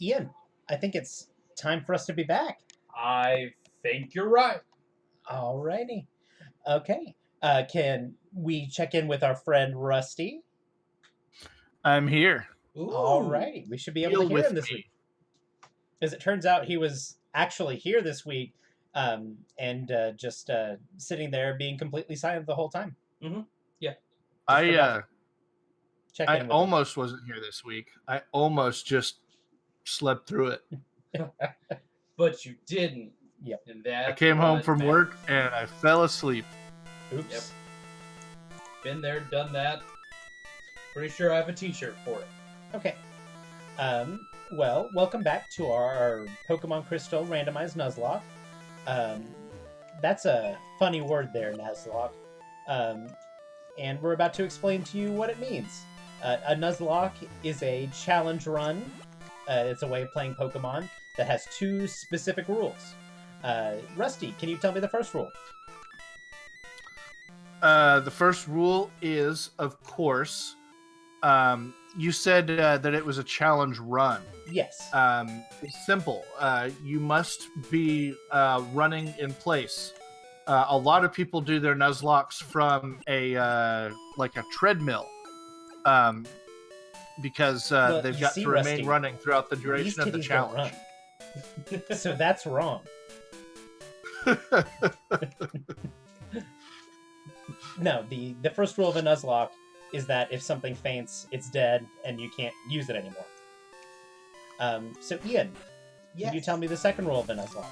Ian, I think it's time for us to be back. I think you're right. Alrighty. Okay. Can we check in with our friend Rusty? I'm here. Ooh. Alrighty. We should be able to Deal hear with him this me. week. As it turns out, he was actually here this week and just sitting there being completely silent the whole time. Mm-hmm. Yeah. Just I forgot to check I in with him. almost wasn't here this week. I almost just slept through it. But you didn't. Yep. And that's I came home what from matters. work and I fell asleep. Oops. Yep. Been there, done that. Pretty sure I have a t-shirt for it. Okay. Well, welcome back to our Pokemon Crystal Randomized Nuzlocke. That's a funny word there, Nuzlocke. And we're about to explain to you what it means. A Nuzlocke is a challenge run. It's a way of playing Pokemon that has two specific rules. Rusty, can you tell me the first rule? The first rule is, of course, you said that it was a challenge run. Yes. It's simple. You must be running in place. A lot of people do their Nuzlocks from a treadmill, because Well, they've you got see, to remain Rusty, running throughout the These duration of the kitties don't challenge. run. So that's wrong. No, the first rule of a Nuzlocke is that if something faints, it's dead, and you can't use it anymore. So Ian, Yes. can you tell me the second rule of a Nuzlocke?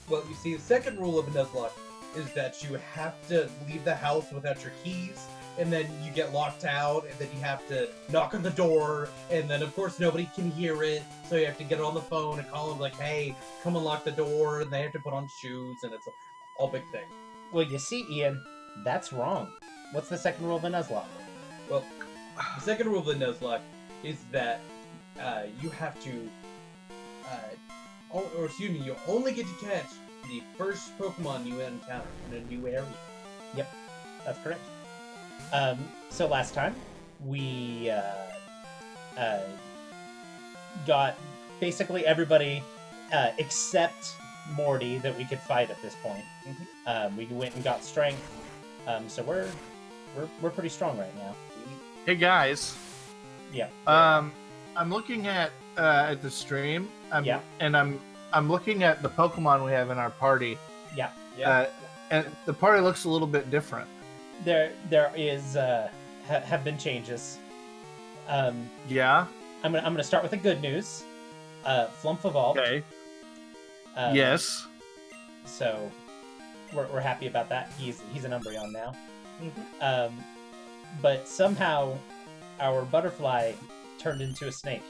Well, you see, the second rule of a Nuzlocke is that you have to leave the house without your keys, and then you get locked out, and then you have to knock on the door, and then, of course, nobody can hear it, so you have to get on the phone and call them, like, hey, come unlock the door, and they have to put on shoes, and it's a all big thing. Well, you see, Ian, that's wrong. What's the second rule of a Nuzlocke? Well, the second rule of the Nuzlocke is that you have to, you only get to catch the first Pokemon you encounter in a new area. Yep, that's correct. So last time we got basically everybody except Morty that we could fight at this point. Mm-hmm. We went and got strength, so we're pretty strong right now. Hey guys, Yeah. I'm looking at the stream. Yeah. And I'm looking at the Pokemon we have in our party. Yeah. And the party looks a little bit different. There is have been changes. Yeah. I'm gonna start with the good news. Flump evolved. Okay. Yes. So we're happy about that. He's an Umbreon now. Mm-hmm. But somehow our butterfly turned into a snake.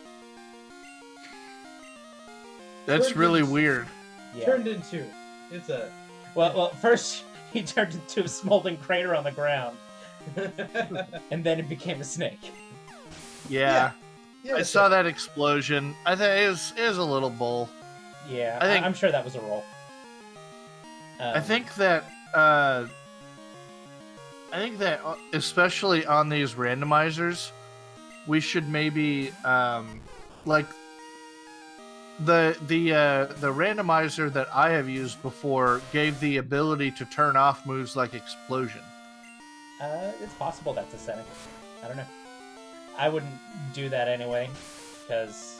That's Turned really into- weird. Yeah. Turned into. It's a. Well, first he turned into a smoldering crater on the ground, and then it became a snake. Yeah. Yeah, I saw that explosion. I think it was a little bull. Yeah, I think- I'm sure that was a roll. I think that especially on these randomizers, we should maybe like the randomizer that I have used before gave the ability to turn off moves like explosion. It's possible that's a setting. I don't know. I wouldn't do that anyway, because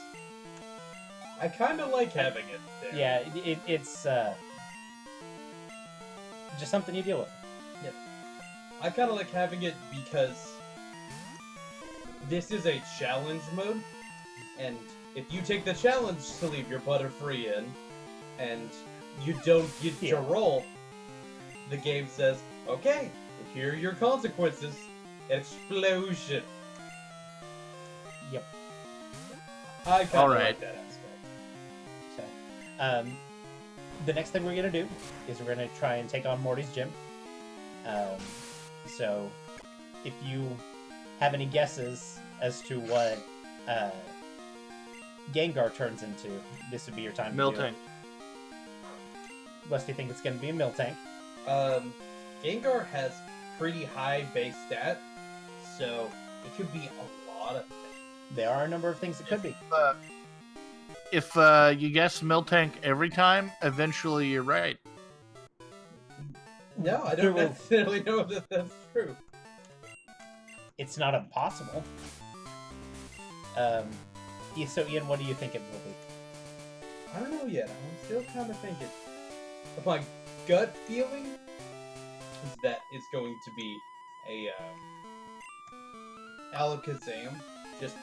I kind of like having it there. yeah, it's just something you deal with. I kind of like having it because this is a challenge mode, and if you take the challenge to leave your Butterfree in, and you don't get your roll, the game says, okay, here are your consequences. Explosion. Yep. I kind of Alright. like that aspect. So, the next thing we're gonna do is we're gonna try and take on Morty's gym. So, if you have any guesses as to what Gengar turns into, this would be your time to do Miltank. it. Rusty think it's gonna be a Miltank. Gengar has pretty high base stat, so it could be a lot of things. There are a number of things it could be. if you guess Miltank every time, eventually you're right. No, I don't necessarily know that that's true. It's not impossible. So Ian, what do you think it will be? I don't know yet. I'm still kind of thinking. My gut feeling is that it's going to be a Alakazam, just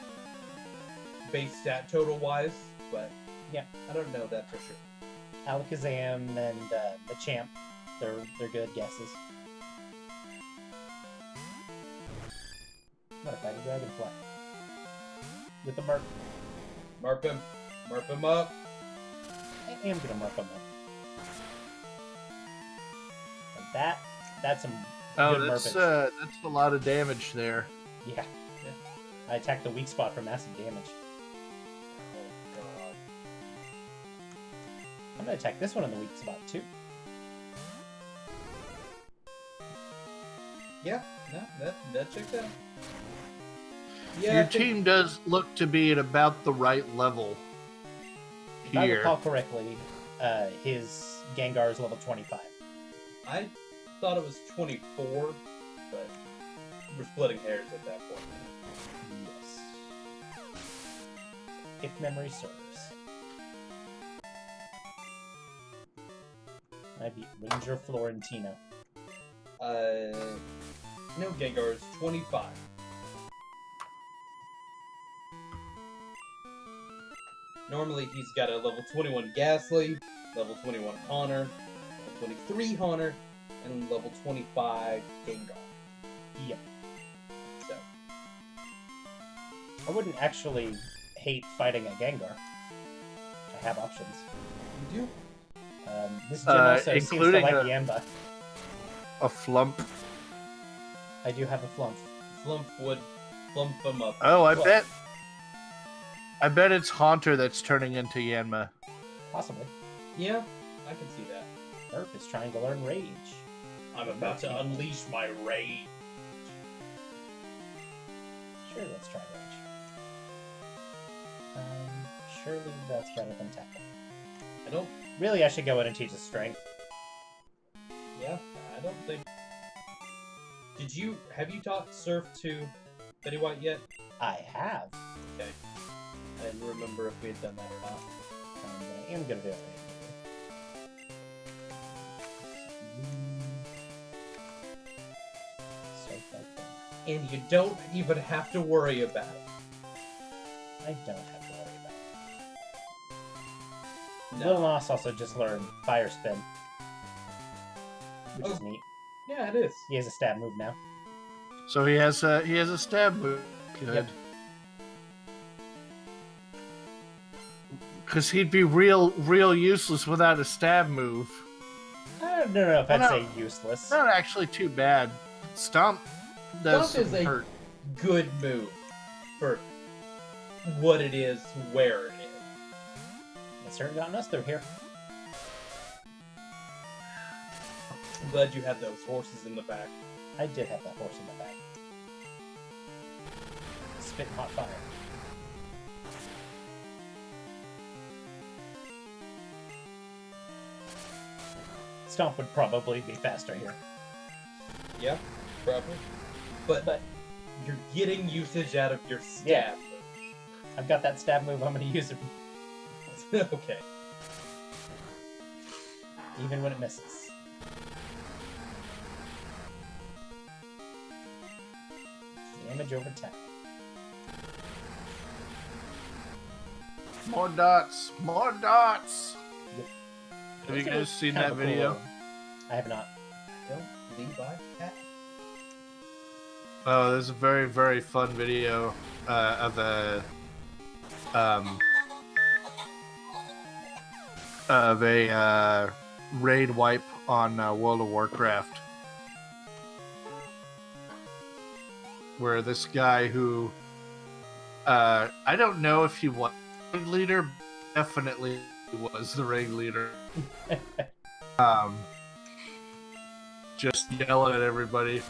base stat total wise, but yeah, I don't know that for sure. Alakazam and Machamp, they're good guesses. I'm gonna fight a Dragonfly with a Murp. Murp him up. I am gonna Murp him up. And that's some good that's Murpage. that's a lot of damage there. Yeah. I attacked the weak spot for massive damage. Oh god. I'm gonna attack this one in the weak spot too. Yeah, no, that checked out. Yeah, Your team does look to be at about the right level If I here. recall correctly, his Gengar is level 25. I thought it was 24, but we're splitting hairs at that point. Yes. If memory serves. I beat Ranger Florentino. No, Gengar is 25. Normally he's got a level 21 Ghastly, level 21 Haunter, level 23 Haunter, and level 25 Gengar. Yep. So, I wouldn't actually hate fighting a Gengar. I have options. you do? This gym also seems to including like a- the Emba. A flump. I do have a Flump. Flump would flump him up. Oh, I Well- bet it's Haunter that's turning into Yanma. Possibly. Yeah, I can see that. Murph is trying to learn Rage. I'm about to unleash my rage. Sure, let's try Rage. Surely that's better than Tackle. I don't. Really, I should go in and teach his Strength. Yeah, I don't think. Have you taught Surf to Betty White yet? I have. Okay. I didn't remember if we had done that or not. I am gonna do it right. And you don't even have to worry about it. I don't have to worry about it. No. Lil Nas also just learned Fire Spin, which is neat. Yeah, it is. He has a stab move now. So he has a stab move. Good. Yep. Because he'd be real useless without a stab move. I don't know if I'd No. say useless. Not actually too bad. Stomp does Stomp is some a hurt. good move for what it is, where it is. It's certainly gotten us through here. I'm glad you had those horses in the back. I did have that horse in the back. Spitting hot fire. Stomp would probably be faster here. Yeah, probably. But you're getting usage out of your Yeah. stab. I've got that stab move, I'm gonna use it Okay. even when it misses. Damage over 10. More dots. More dots. Have you It's guys seen kind that of a cool video? one. I have not. I don't believe I have. Oh, there's a very, very fun video of a raid wipe on World of Warcraft, where this guy who I don't know if he was the raid leader, but definitely was the raid leader. Just yelling at everybody.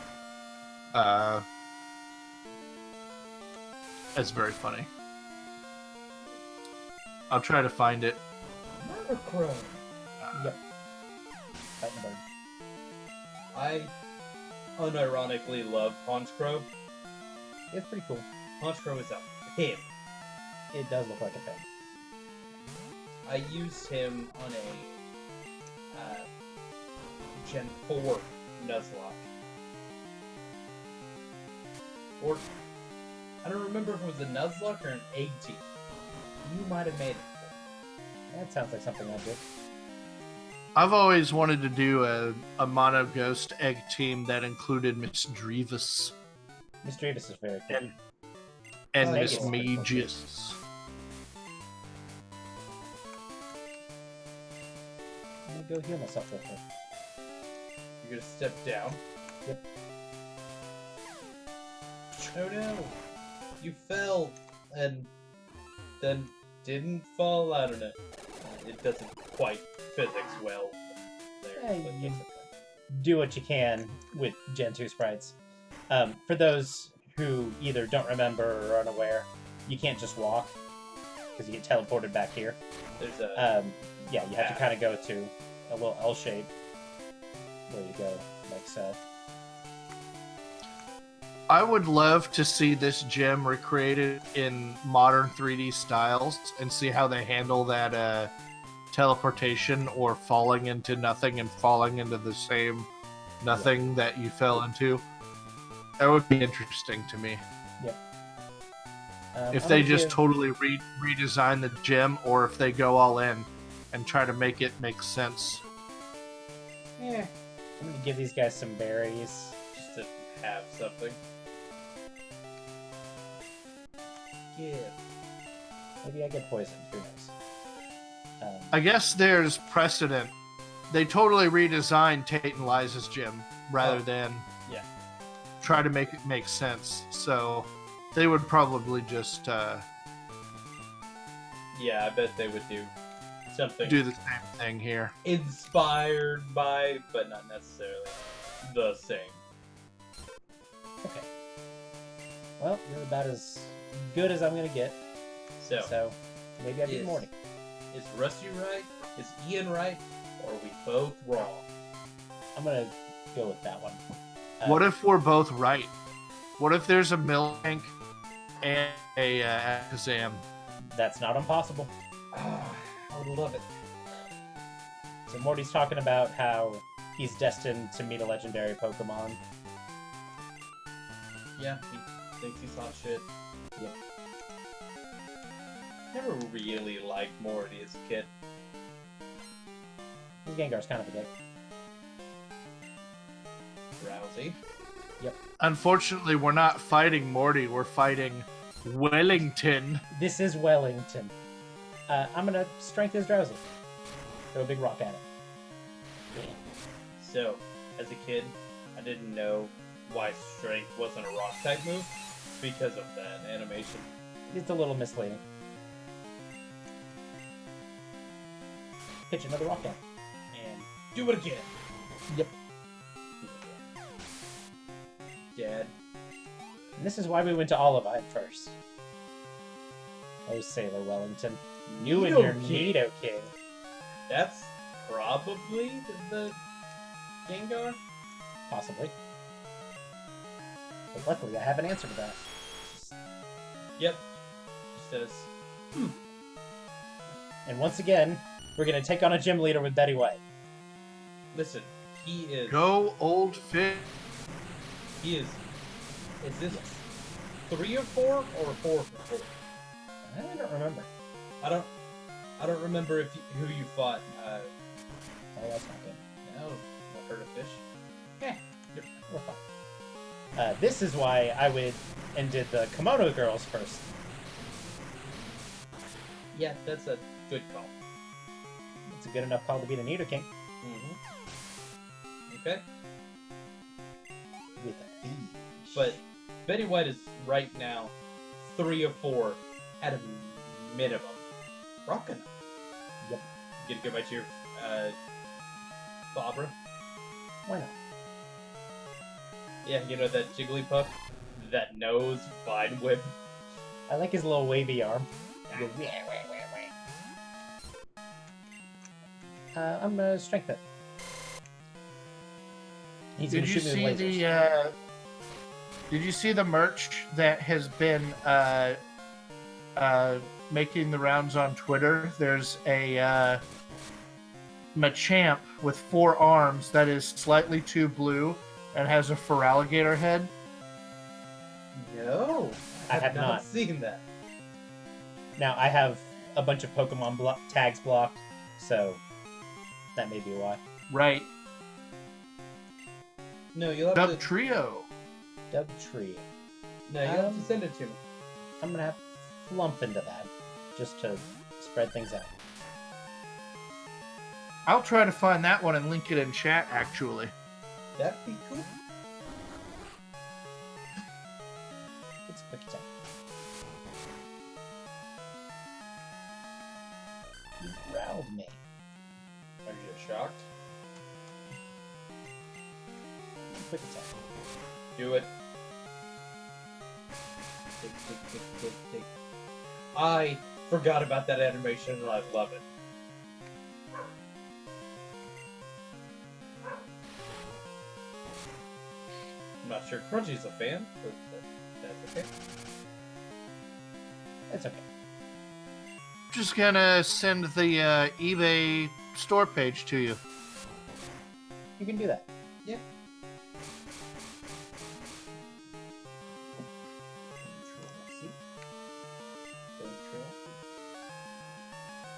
It's very funny. I'll try to find it. Murder Crow. Yep. Fighting the bird. I unironically love Haunch Crow. It's pretty cool. Haunch Crow is a pimp. It does look like a thing. I used him on a Gen 4 Nuzlocke. Or, I don't remember if it was a Nuzlocke or an egg team. You might have made it. That sounds like something I did. I've always wanted to do a mono ghost egg team that included Miss Drevis Miss Davis is very cool. and Oh, Miss yes. Magus. Let me go heal myself real quick. You're gonna step down. Yep. Oh no! You fell and then didn't fall. I don't know. It doesn't quite physics well there. Hey, but you- that's okay. Do what you can with Gen 2 sprites. For those who either don't remember or are unaware, you can't just walk because you get teleported back here. There's a Yeah, you have to kind of go to a little L shape where you go like so. I would love to see this gem recreated in modern 3D styles and see how they handle that teleportation or falling into nothing and falling into the same nothing that you fell into. That would be interesting to me. If I'm they gonna just give- totally redesign the gem, or if they go all in and try to make it make sense. I'm gonna give these guys some berries. just to have something. Yeah. Maybe I get poisoned. Who knows? I guess there's precedent. They totally redesigned Tate and Liza's gym rather than Yeah. try to make it make sense. So they would probably just Yeah, I bet they would do something do the same thing here. inspired by, but not necessarily the same. Okay. Well, you're about as good as I'm gonna get. So, So maybe I beat Yes. Morty. is Rusty right? Is Ian right? Or are we both wrong? I'm gonna go with that one. What if we're both right? What if there's a milk tank and a Alakazam? That's not impossible. Ah, I would love it. So Morty's talking about how he's destined to meet a legendary Pokemon. Yeah, he thinks he's hot shit. Yep. Never really liked Morty as a kid. His Gengar's kind of a dick. Rousey. Unfortunately, we're not fighting Morty. We're fighting Wellington. This is Wellington. I'm gonna strength his Drowsy. Throw a big rock at it. So, as a kid, I didn't know why Strength wasn't a rock type move because of that animation. It's a little misleading. Pitch another rock at it. And do it again. Yep. Dad. And this is why we went to Olivine first. Oh, Sailor Wellington. You and your Nidoking. Nidoking. That's probably the Gengar? Possibly. But luckily, I have an answer to that. Yep. Just says, And once again, we're going to take on a gym leader with Betty White. listen, he is... Go old fish. He is this 3 of 4 or 4 for 4? I don't remember. I don't remember who you fought. Oh, that's not good. No, what hurt a fish? We're fine. This is why I would and did the Komodo girls first. Yeah, that's a good call. It's a good enough call to beat a Nidoking. Mm-hmm. Okay, With a B. but Betty White is right now 3 of 4 at a minimum. Rockin'. Yep. Get go back to your Barbara. Why not? Yeah, you know that Jigglypuff that knows Vine Whip. I like his little wavy arm. He goes, I'm gonna strength it. He's Did gonna you shoot me see with lasers. the Did you see the merch that has been making the rounds on Twitter? There's a Machamp with 4 arms that is slightly too blue and has a Feraligatr head. No, I have not. seen that. Now I have a bunch of Pokemon tags blocked, so that may be why. Right. No, you'll have Dub to. Trio. Dugtree. No, you'll have to send it to me. I'm gonna have to flump into that just to spread things out. I'll try to find that one and link it in chat, actually. That'd be cool. It's a quick attack. You growled me. Are you shocked? Quick attack. Do it. Tick, tick, tick, tick, tick. I forgot about that animation and I love it. I'm not sure Crunchy's a fan, but that's okay. It's okay. Just gonna send the eBay store page to you. You can do that. Yeah.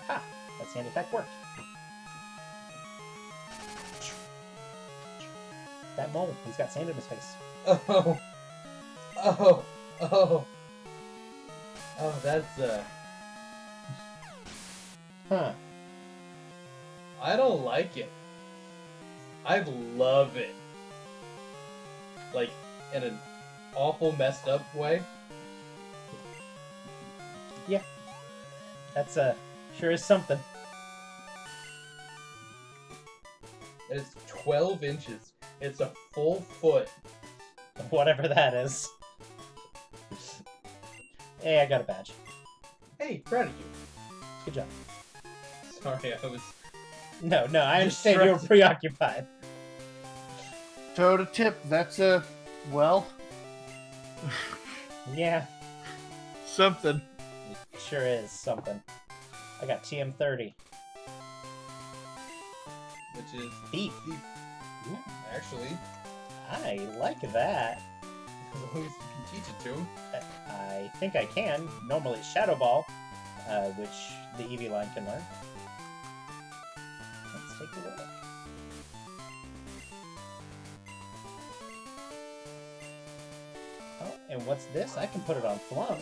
Ha! That sand attack worked. That mole, he's got sand in his face. Oh. Oh. Oh. Oh, that's Huh. I don't like it. I love it. Like, in an awful messed up way. That's sure is something. It's 12 inches. It's a full foot. Whatever that is. Hey, I got a badge. Hey, proud of you. Good job. Sorry, I was... No, I understand you were preoccupied. Toe to tip, that's a, well, Yeah, something. it sure is something. I got TM30. Which is... Thief. Ooh, actually, I like that. as long as you can teach it to him. I think I can. Normally Shadow Ball, which the Eevee line can learn. Let's take a look. Oh, and what's this? I can put it on Flump.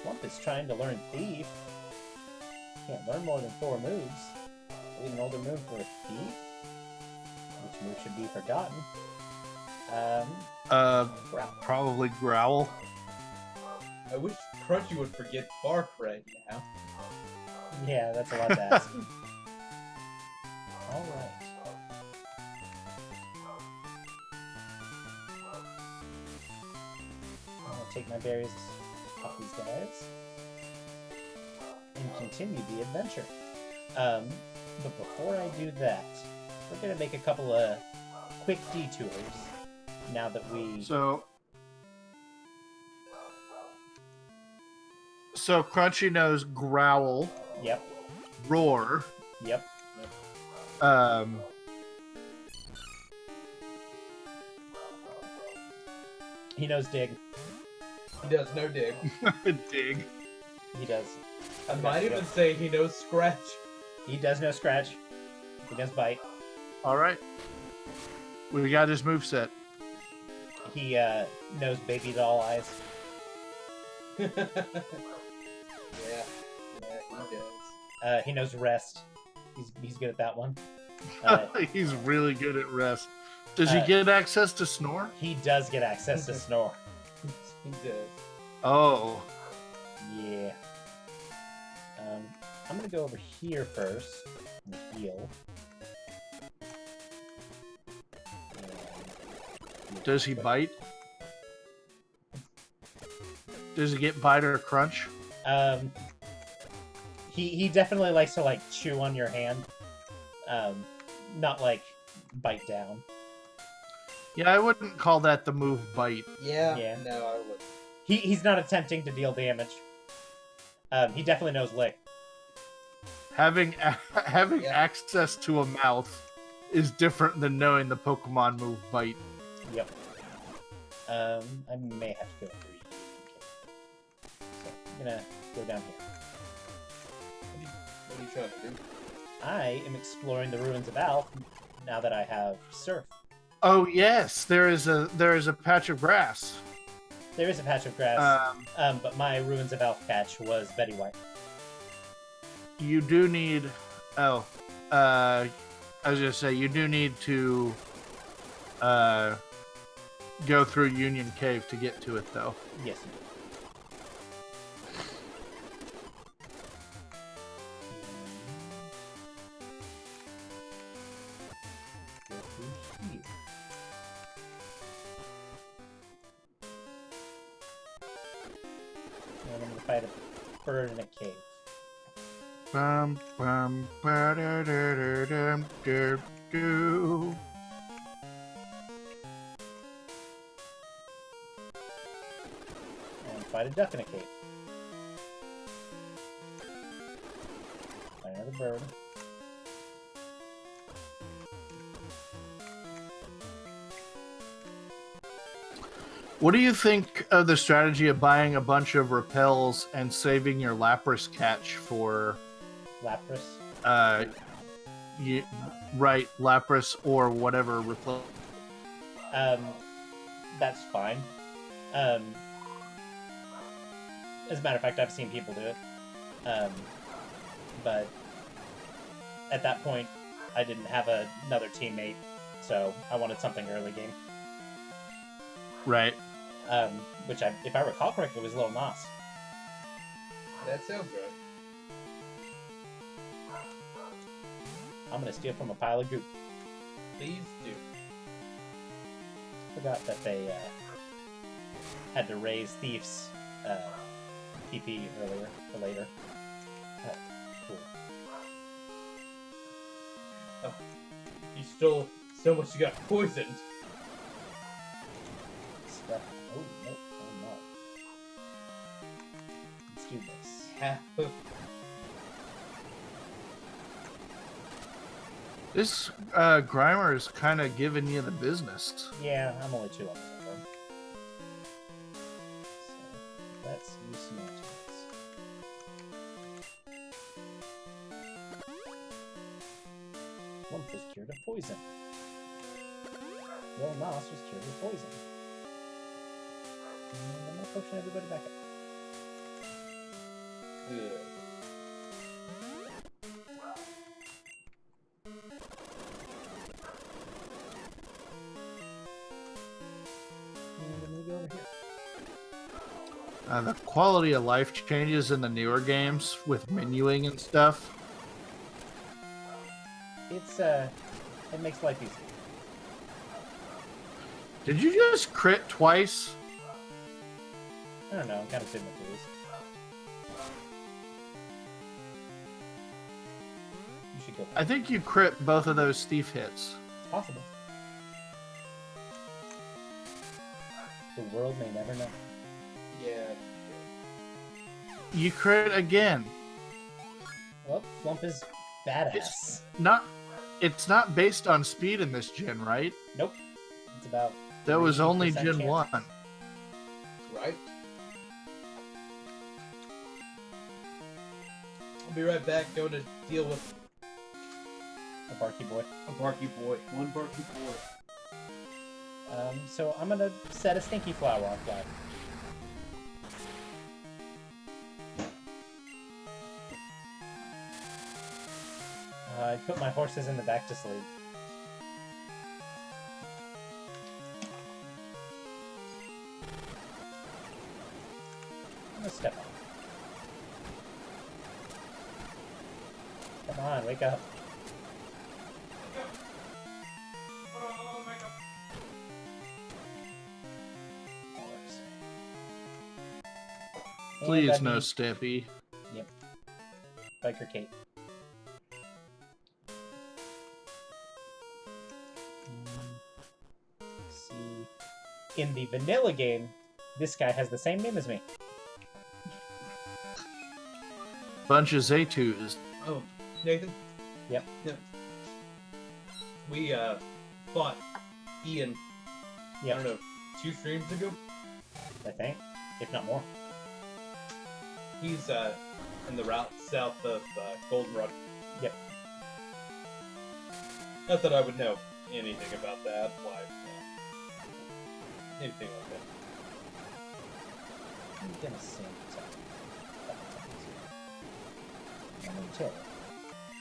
Flump is trying to learn Thief. Can't learn more than 4 moves. Need an older move for a Thief? Which move should be forgotten? Growl. Probably Growl. I wish Crunchy would forget Bark right now. Yeah, that's a lot to ask. Alright. I'll take my berries off these guys. And continue the adventure. But before I do that, we're gonna make a couple of quick detours. Now that we... So Crunchy knows Growl, Yep, Roar, yep. He knows Dig. He does no dig. Dig. He does. I might even say he knows Scratch. He does know Scratch. He does Bite. All right. We got his moveset. He knows Baby Doll Eyes. Yeah, he does. He knows Rest. He's good at that one. He's really good at rest. Does he uh, get access to Snore? He does get access to Snore. He does. Oh. Yeah. I'm gonna go over here first and heal. Does he bite? Does he get bite or crunch? He definitely likes to like chew on your hand. Not like bite down. Yeah, I wouldn't call that the move bite. Yeah. Yeah. No, I would. He's not attempting to deal damage. He definitely knows lick. Having Yeah. access to a mouth is different than knowing the Pokemon move bite. Yep. I may have to go through you. So I'm gonna go down here. What are you trying to do? I am exploring the ruins of Alph now that I have Surf. Oh yes, there is a patch of grass. There is a patch of grass, but my ruins of Alph patch was Betty White. You do need. Oh, I was gonna say you do need to go through Union Cave to get to it, though. Yes, you do. Go through here. And I'm gonna fight a bird in a cave. Bum bum ba da da da dum do do. And fight a duck in a cave. Find another bird. What do you think of the strategy of buying a bunch of repels and saving your Lapras catch for Lapras. Lapras or whatever repel? That's fine. As a matter of fact, I've seen people do it. But at that point, I didn't have another teammate, so I wanted something early game. Right. Which, if I recall correctly, was Lil Nas. That sounds right. I'm gonna steal from a pile of goop. Please do. Forgot that they had to raise Thief's PP earlier or later. Oh, cool. Oh, you stole so much you got poisoned. Stuff. Oh, nope. Oh, no. Let's do this. Half of This Grimer is kind of giving you the business. Yeah, I'm only 2 levels over. So, let's use some antidotes. Lump was cured of poison. Lil Nas was cured of poison. And I'm gonna potion everybody back up. good. And I'm gonna go over here. The quality of life changes in the newer games with menuing and stuff. It's it makes life easier. Did you just crit twice? I don't know, I'm kind of sitting with these. You should go. I think you crit both of those thief hits. It's possible. The world may never know. Yeah. You crit again. Well, Flump is badass. It's not based on speed in this gen, right? Nope. It's about. That was only 3% Gen chance. 1. Right? I'll be right back. Go to deal with A Barky Boy. a Barky Boy. One Barky Boy. So I'm gonna set a Stinky Flower on flag. I put my horses in the back to sleep. I'm gonna step on. Come on, wake up. That works. And Please, that no means- Steppy. Yep. Biker Kate. in the vanilla game, this guy has the same name as me. Bunch of Zaytus. Oh, Nathan? Yep. Yep. We, fought Ian, I Yep. don't know, 2 streams ago? I think, if not more. He's, in the route south of, Goldenrod. Yep. Not that I would know anything about that, why, anything like that. I'm gonna sing something.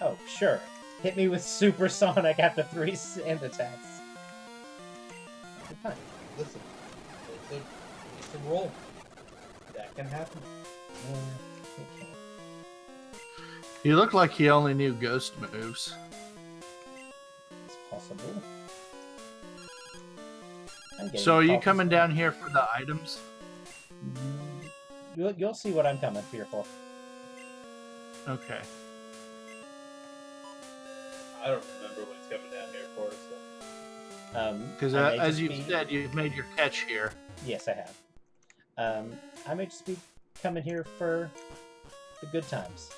Oh, sure. Hit me with supersonic after 3 sand attacks. Good fun. Listen, it's a roll. That can happen. Yeah, okay. You look like he only knew ghost moves. It's possible. So are you coming down here for the items? You'll see what I'm coming here for. Okay. I don't remember what he's coming down here for, so. Because as you've said, you've made your catch here. Yes, I have. I may just be coming here for the good times.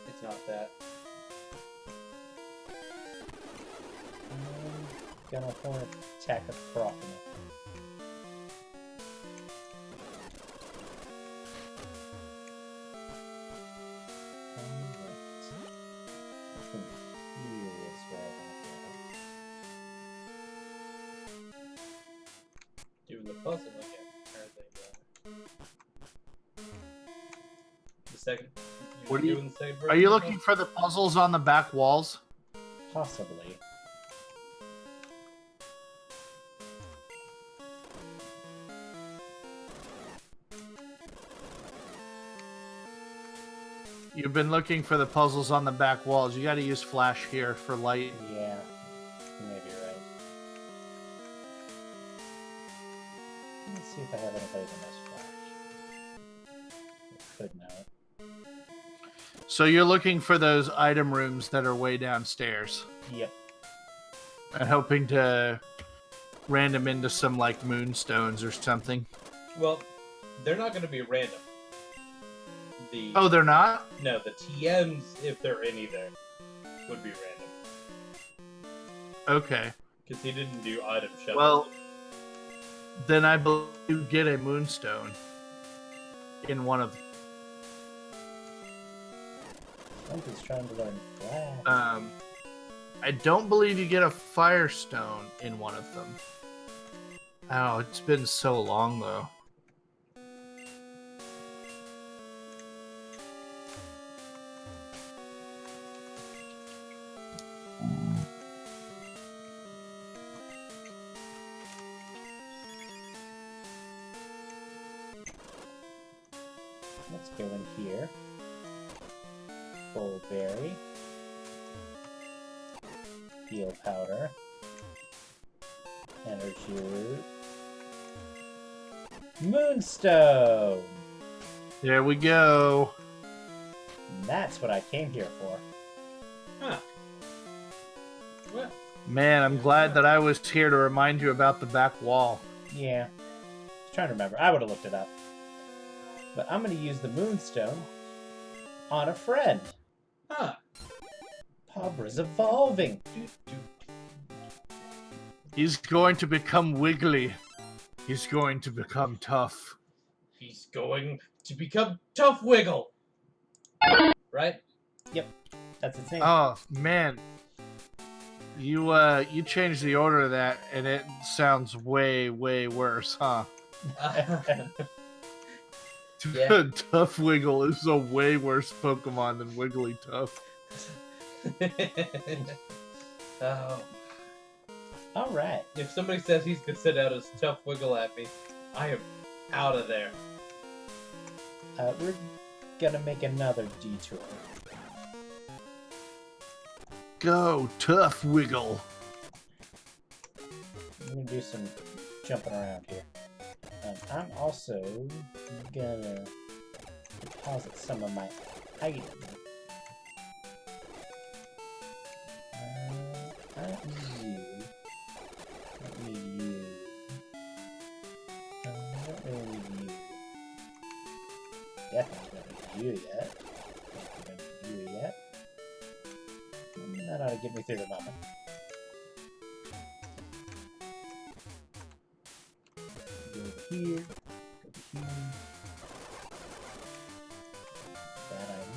It's not that. I'm gonna horn attack a Prothena. Doing the puzzle again, apparently. The second. What are you doing? The second Are you version of looking for the puzzles on the back walls? Possibly. You've been looking for the puzzles on the back walls. You got to use flash here for light. Yeah, you may be right. Let's see if I have anybody that knows flash. I could know it. So you're looking for those item rooms that are way downstairs. Yep. And hoping to random into some like moonstones or something. Well, they're not going to be random. Oh, they're not? No, the TMs, if there are any there, would be random. Okay. Because he didn't do item shuffle. Well, then I believe you get a moonstone in one of. Somebody's trying to learn flash. I don't believe you get a firestone in one of them. Oh, it's been so long though. Let's go in here. Bullberry. Heal powder. Energy root. Moonstone! There we go. And that's what I came here for. Huh. Well, Man, I'm glad that I was here to remind you about the back wall. Yeah. Just trying to remember. I would have looked it up. But I'm going to use the Moonstone on a friend. huh. Pabra's evolving. He's going to become wiggly. He's going to become tough. He's going to become Tough Wiggle. Right? Yep. That's its name. Oh man, you changed the order of that, and it sounds way worse, huh? Yeah. Tough Wiggle is a way worse Pokemon than Wiggly Tough. Oh. Alright. If somebody says he's gonna sit out his Tough Wiggle at me, I am out of there. We're gonna make another detour. Go, Tough Wiggle. I'm gonna do some jumping around here. I'm also gonna deposit some of my items. I don't need you. I don't need you. Definitely don't need you yet. Don't need you yet. That ought to get me through the moment. Go here. Go here. That item.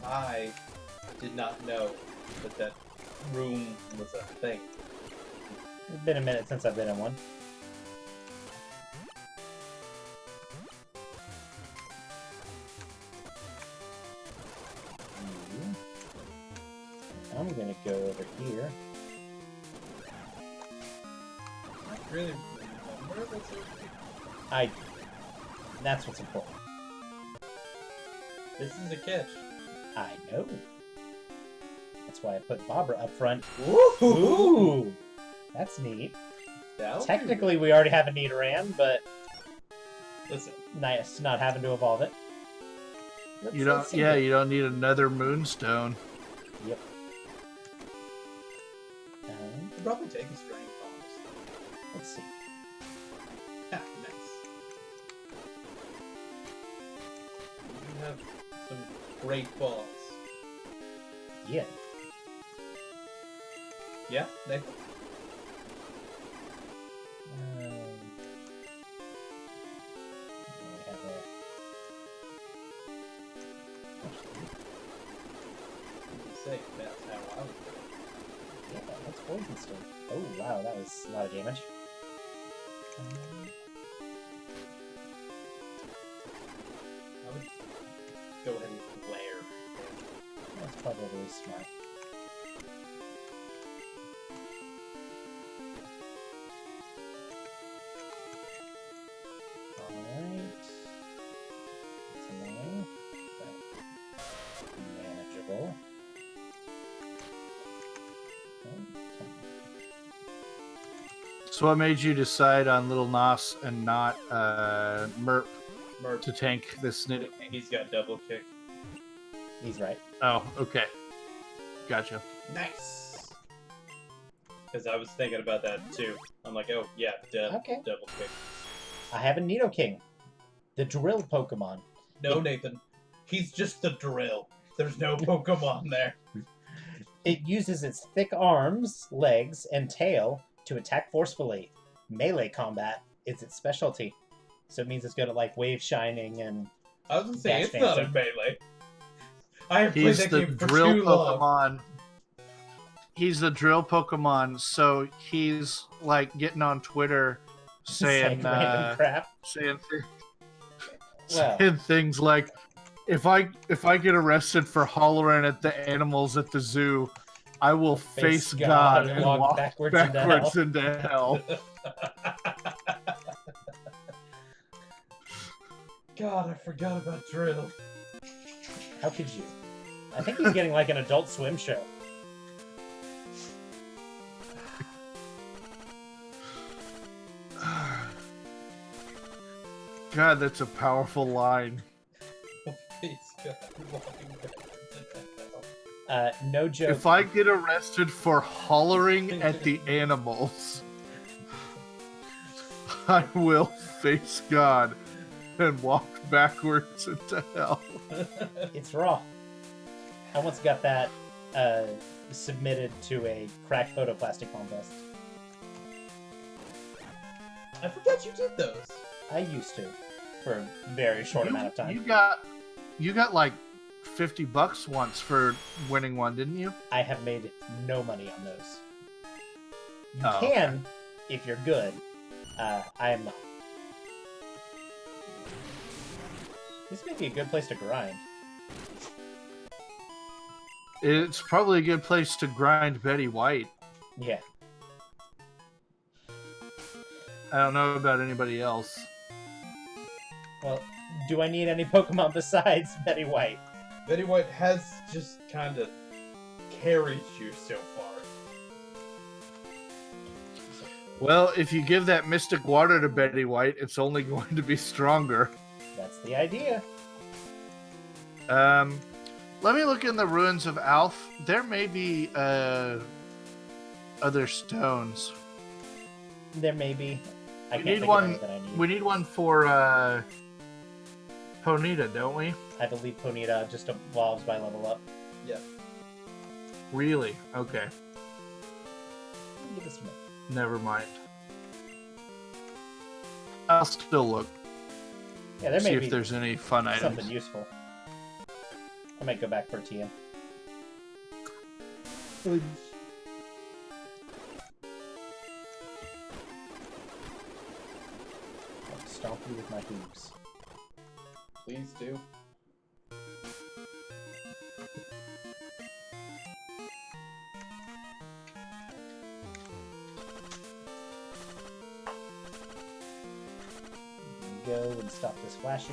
I did not know that room was a thing. It's been a minute since I've been in one. I'm gonna go over here. I really remember that's That's what's important. This is a catch. I know. That's why I put Barbara up front. Ooh! Ooh! That's neat. Technically, we already have a Nidoran, but Listen. nice not having to evolve it. You don't. Yeah, you don't need another Moonstone. Yep. Could probably take a string bonus. Let's see. Ah, nice. You have some great balls. Yeah. Yeah, next. We have Say that's how I would do it. yeah, that's poison still. Oh wow, that was a lot of damage. I would go ahead and flare. That's probably smart. Alright. It's annoying, but manageable. So what made you decide on Little Nos and not Merp Merp. to tank this Nidoking? He's got double kick. He's right. Oh, okay. Gotcha. Nice! Because I was thinking about that too. I'm like, oh yeah, Okay. double kick. I have a Nidoking, the drill Pokemon. No, Nathan. He's just the drill. There's no Pokemon there. It uses its thick arms, legs, and tail to attack forcefully. Melee combat is its specialty. So it means it's good at like wave shining and I was gonna say, Dash it's not dancing. in Melee. I have played He's that the game for drill too long. Pokemon. He's the drill Pokemon, so he's like getting on Twitter saying random crap. saying Well, things like, if I get arrested for hollering at the animals at the zoo, I will face God and walk backwards into hell. God, I forgot about drill. how could you? I think he's getting like an Adult Swim show. God, that's a powerful line. Face God, walking backwards into hell. No joke. If I get arrested for hollering at the animals, I will face God and walk backwards into hell. It's raw. I once got that submitted to a cracked photoplastic contest. I forgot you did those. I used to, for a very short amount of time. You got like $50 once for winning one, didn't you? I have made no money on those. You Oh, can, if you're good. I am not. This may be a good place to grind. It's probably a good place to grind Betty White. Yeah. I don't know about anybody else. Well, do I need any Pokemon besides Betty White? Betty White has just kind of carried you so far. Well, if you give that Mystic Water to Betty White, it's only going to be stronger. That's the idea. Let me look in the ruins of Alf. There may be other stones. There may be. I We can't need think one. of any that I need. We need one for Ponyta, don't we? I believe Ponyta just evolves by level up. Yeah. Really? Okay. Give us a minute. Never mind. I'll still look. Yeah, there may See be if there's any fun something items. useful. I might go back for a TM. I'll stomp you with my hooves. Please do. Go and stop this flashy.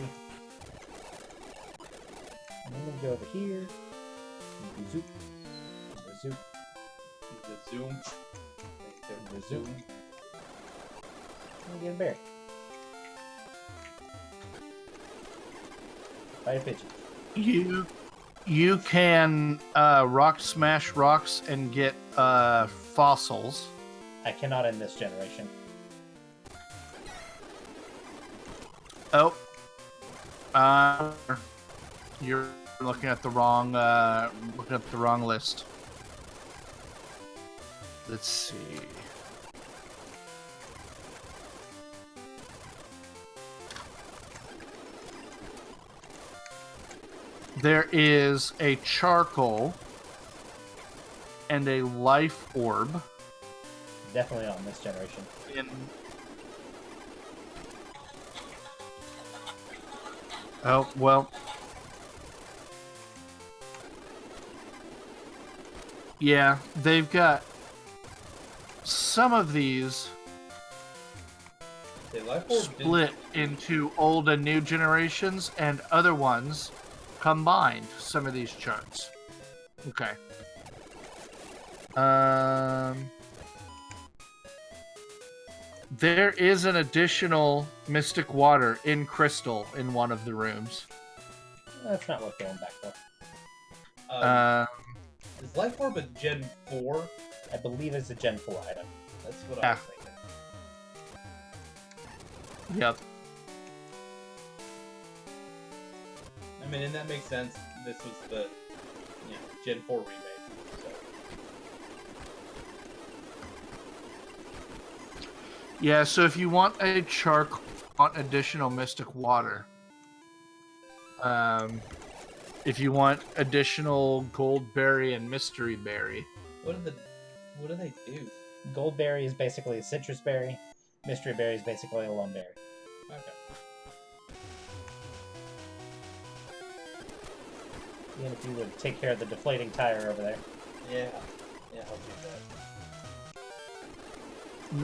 And then we'll go over here. Zoop. Zoop. The zoom. The zoom. And get a berry. Fight a pigeon. You can rock smash rocks and get fossils. I cannot in this generation. Oh, you're looking at the wrong list. Let's see. There is a charcoal and a life orb. Definitely on this generation. Oh, well. Yeah, they've got some of these split into old and new generations, and other ones combined some of these charts. Okay. There is an additional Mystic Water in Crystal in one of the rooms. That's not worth going back for. Is Life Orb a Gen 4? I believe it's a Gen 4 item. That's what I was thinking. Yep. I mean, and that makes sense. This was the Gen 4 remake. So. Yeah, so if you want a charcoal, want additional Mystic Water. If you want additional Goldberry and Mystery Berry. What do they do? Goldberry is basically a citrus berry. Mystery berry is basically a lum berry. Okay. Even if you would take care of the deflating tire over there. Yeah. Yeah, I'll do that.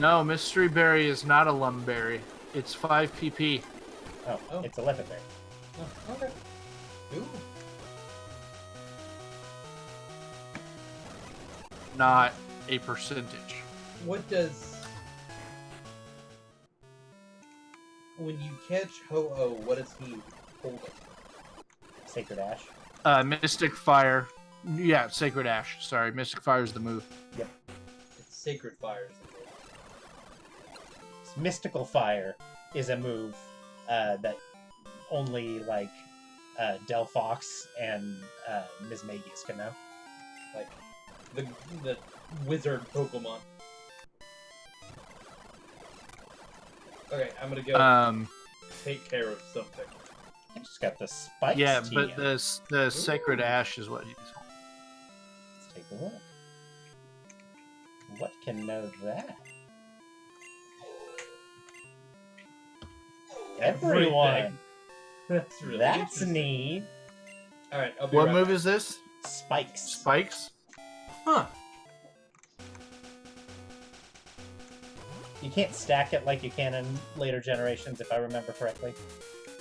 No, Mystery Berry is not a lum berry. It's 5 pp. Oh, it's a lepid berry. Oh, okay. Ooh. Not a percentage. What does... When you catch Ho-Oh, what does he hold it? Sacred Ash. Mystic Fire. Yeah, Sacred Ash. Sorry, Mystic Fire is the move. Yep. It's Sacred Fires. Mystical Fire is a move that only, like, Delphox and Ms. Magius can know. Like, the wizard Pokemon. Okay, I'm gonna go take care of something. I just got the spikes. Yeah, TM. but the Sacred Ash is what he's... Let's take a look. What can know that? Everyone! That's really That's interesting. neat. Alright, I'll be What right move back. is this? Spikes. Spikes? Huh. You can't stack it like you can in later generations, if I remember correctly.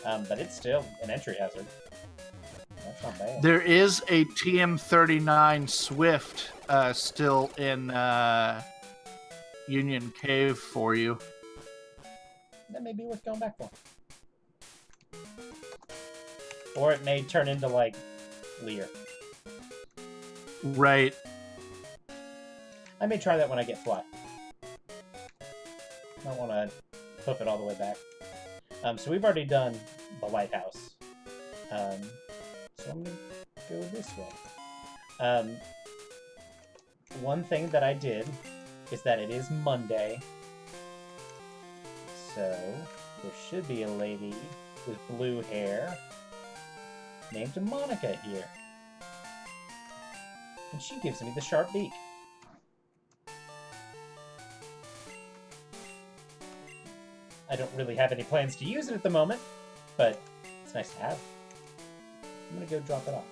But it's still an entry hazard. That's not bad. There is a TM39 Swift still in Union Cave for you. That may be worth going back for. Or it may turn into, like, Lear. Right. I may try that when I get Fly. I don't want to hoof it all the way back. So we've already done the lighthouse. So I'm gonna go this way. One thing that I did is that it is Monday, so there should be a lady with blue hair named Monica here. And she gives me the sharp beak. I don't really have any plans to use it at the moment, but it's nice to have. I'm gonna go drop it off.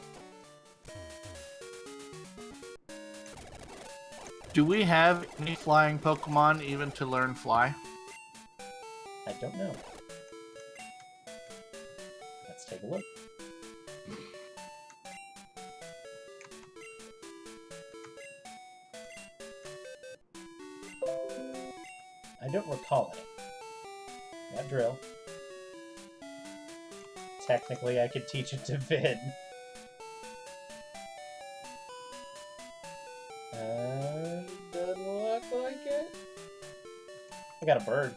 Do we have any flying Pokemon even to learn fly? I don't know. Let's take a look. I don't recall any. That drill. Technically, I could teach it to Vid. Doesn't look like it. I got a bird.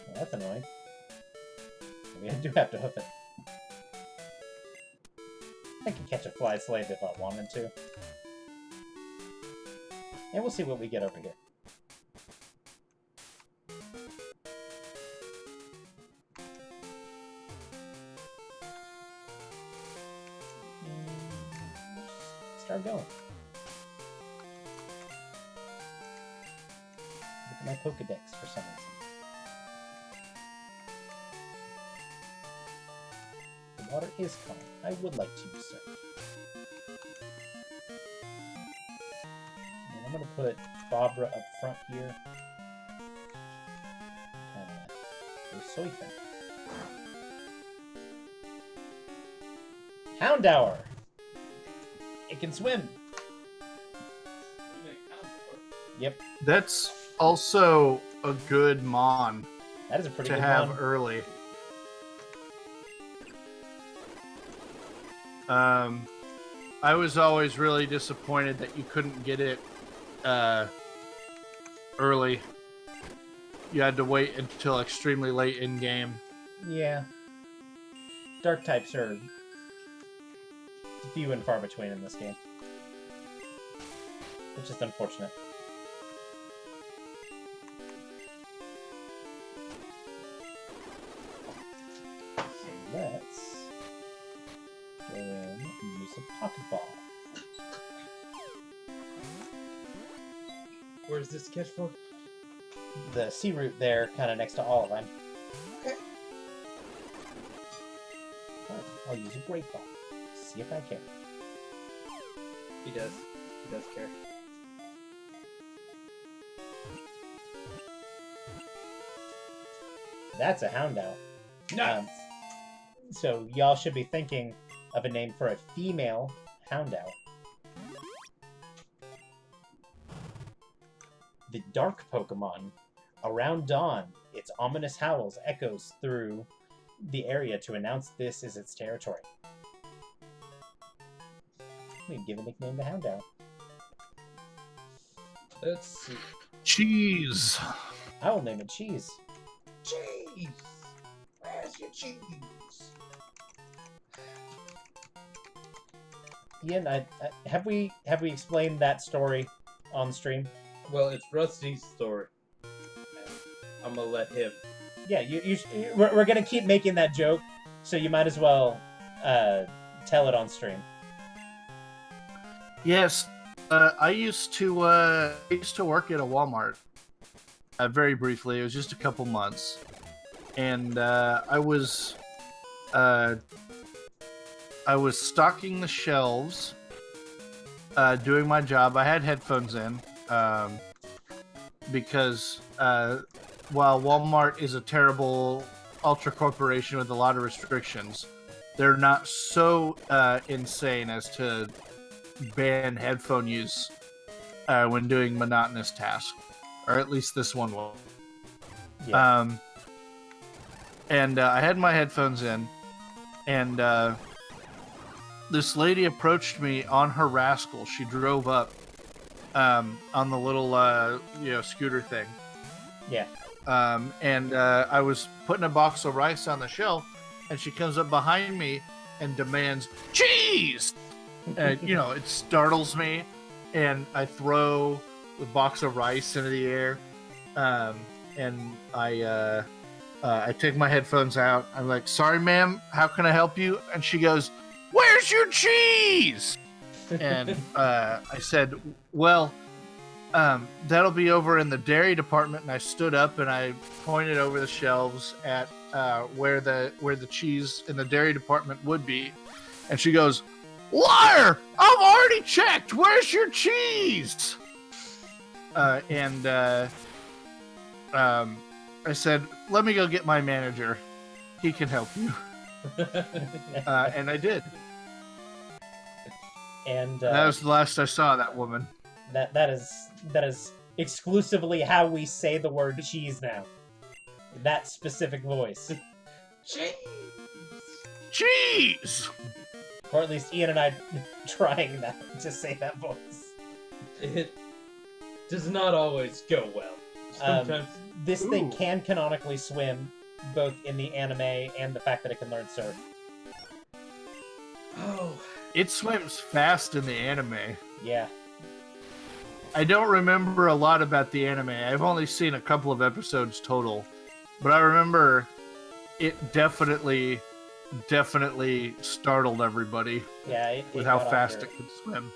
Well, that's annoying. Maybe I do have to hoof it. I could catch a fly slave if I wanted to. And we'll see what we get over here. Start going. Look at my Pokedex for some reason. The water is calm. I would like to use surf. And I'm gonna put Barbara up front here. Go Soyfin. Houndour! It can swim. Yep. That's also a good mon That is a pretty to good have one. early. I was always really disappointed that you couldn't get it early. You had to wait until extremely late in game. Yeah. Dark types are few and far between in this game. It's just unfortunate. So let's go in and use a pocket ball. Where's this catch for? The sea root there, kind of next to Olivine. Okay. Alright, I'll use a great ball. See if I care. He does. He does care. That's a Houndour. Nice! So y'all should be thinking of a name for a female Houndour. The dark Pokemon. Around dawn, its ominous howls echoes through the area to announce this is its territory. We'd give a nickname to Houndour. Let's see. Cheese. I will name it Cheese. Cheese! Where's your cheese? Ian, have we explained that story on stream? Well, it's Rusty's story. I'm gonna let him. Yeah, we're gonna keep making that joke, so you might as well tell it on stream. Yes, I used to work at a Walmart. Very briefly, it was just a couple months, and I was stocking the shelves, doing my job. I had headphones in because while Walmart is a terrible ultra corporation with a lot of restrictions, they're not so insane as to ban headphone use when doing monotonous tasks, or at least this one will. Yeah. And I had my headphones in, and this lady approached me on her Rascal. She drove up on the little scooter thing. Yeah. and I was putting a box of rice on the shelf, and she comes up behind me and demands cheese. And it startles me, and I throw the box of rice into the air, and I take my headphones out. I'm like, "Sorry, ma'am, how can I help you?" And she goes, "Where's your cheese?" And I said, "Well, that'll be over in the dairy department." And I stood up and I pointed over the shelves at where the cheese in the dairy department would be. And she goes, "Liar! I've already checked. Where's your cheese?" I said, "Let me go get my manager. He can help you." And I did. And That was the last I saw of that woman. that is exclusively how we say the word cheese now. That specific voice. Cheese! Cheese! Or at least Ian and I trying to say that voice. It does not always go well. Sometimes. This thing can canonically swim, both in the anime and the fact that it can learn surf. Oh. It swims fast in the anime. Yeah. I don't remember a lot about the anime. I've only seen a couple of episodes total. But I remember it definitely startled everybody. Yeah, with how fast it could swim.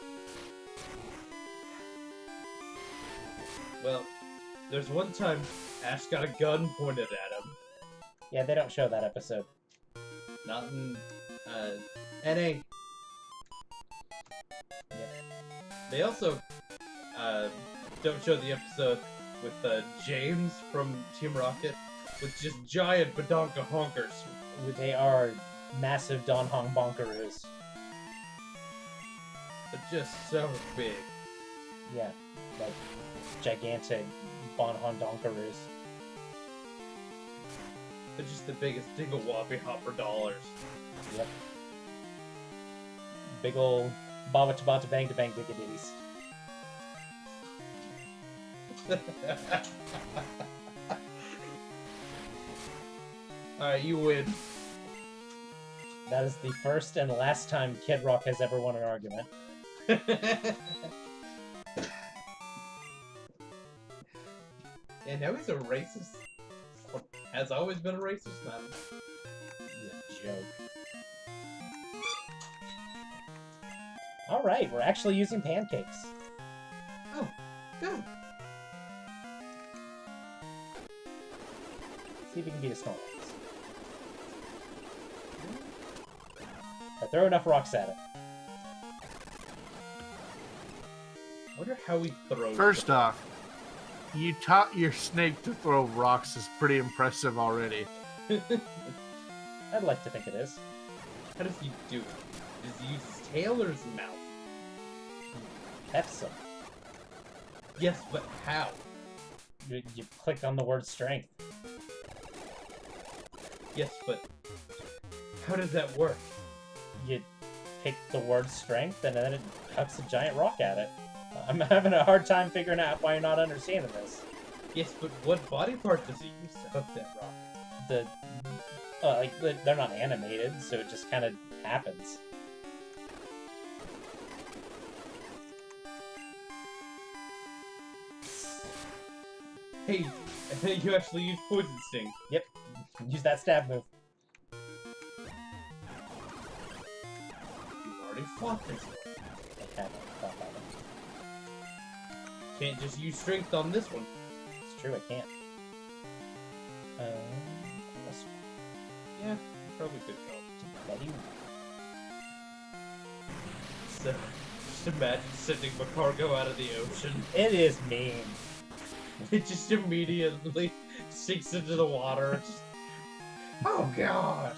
Well, there's one time Ash got a gun pointed at him. Yeah, they don't show that episode. Not in NA. Yeah. They also don't show the episode with James from Team Rocket with just giant badonka honkers. They are massive Don Hong bonkaroos. They're just so big. Yeah, like gigantic Bon Hong donkaroos. They're just the biggest dingle wobbly hopper dollars. Yep. Big ol' baba tabata bang to bang diggiditties. Alright, you win. That is the first and last time Kid Rock has ever won an argument. And now he's a racist. Or has always been a racist, man. He's a joke. Alright, we're actually using pancakes. Oh, good. See if we can beat a Snorlax. I throw enough rocks at it. I wonder how he throws. First off, you taught your snake to throw rocks is pretty impressive already. I'd like to think it is. How does he do it? Does he use his tail or his mouth? Epsom. Yes, but how? You click on the word strength. Yes, but how does that work? You pick the word strength and then it hucks a giant rock at it. I'm having a hard time figuring out why you're not understanding this. Yes, but what body part does he use to hook that rock? They're not animated, so it just kind of happens. Hey, you actually use Poison Sting. Yep. Use that stab move. You've already fought this one. I haven't thought about it. Can't just use strength on this one. It's true, I can't. This one. Yeah, you probably could go. That you. So, just imagine sending Macargo out of the ocean. It is mean. It just immediately sinks into the water. Just... Oh gosh.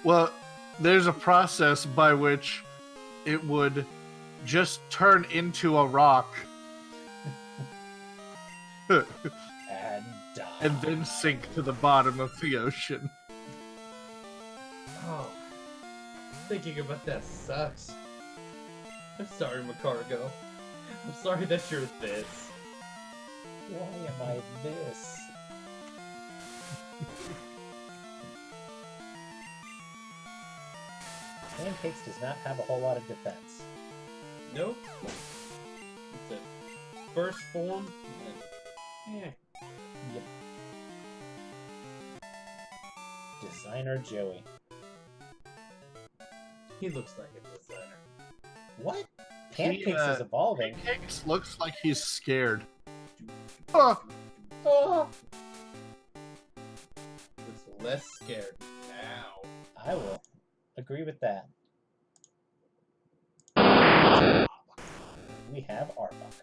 Well, there's a process by which it would just turn into a rock And and then sink to the bottom of the ocean. Oh, thinking about that sucks. I'm sorry, Macargo. I'm sorry that you're this. Why am I this? Pancakes does not have a whole lot of defense. Nope. It's a first form. And, Yep. Designer Joey. he looks like a designer. What? Pancakes is evolving. Pancakes looks like he's scared. Oh. Oh, Looks less scared now. I will agree with that. We have Arbok.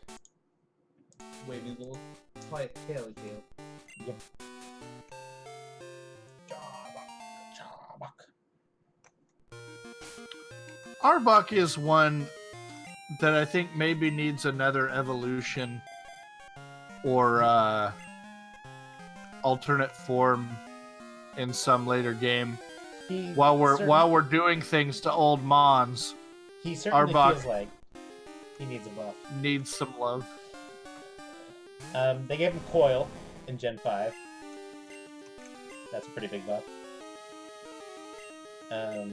Wavy little quiet taily tail. Yep. Arbok. Arbok is one that I think maybe needs another evolution or alternate form in some later game. While we're doing things to old Mons, he certainly Arbok feels like he needs a buff. needs some love. They gave him Coil in Gen 5. That's a pretty big buff. I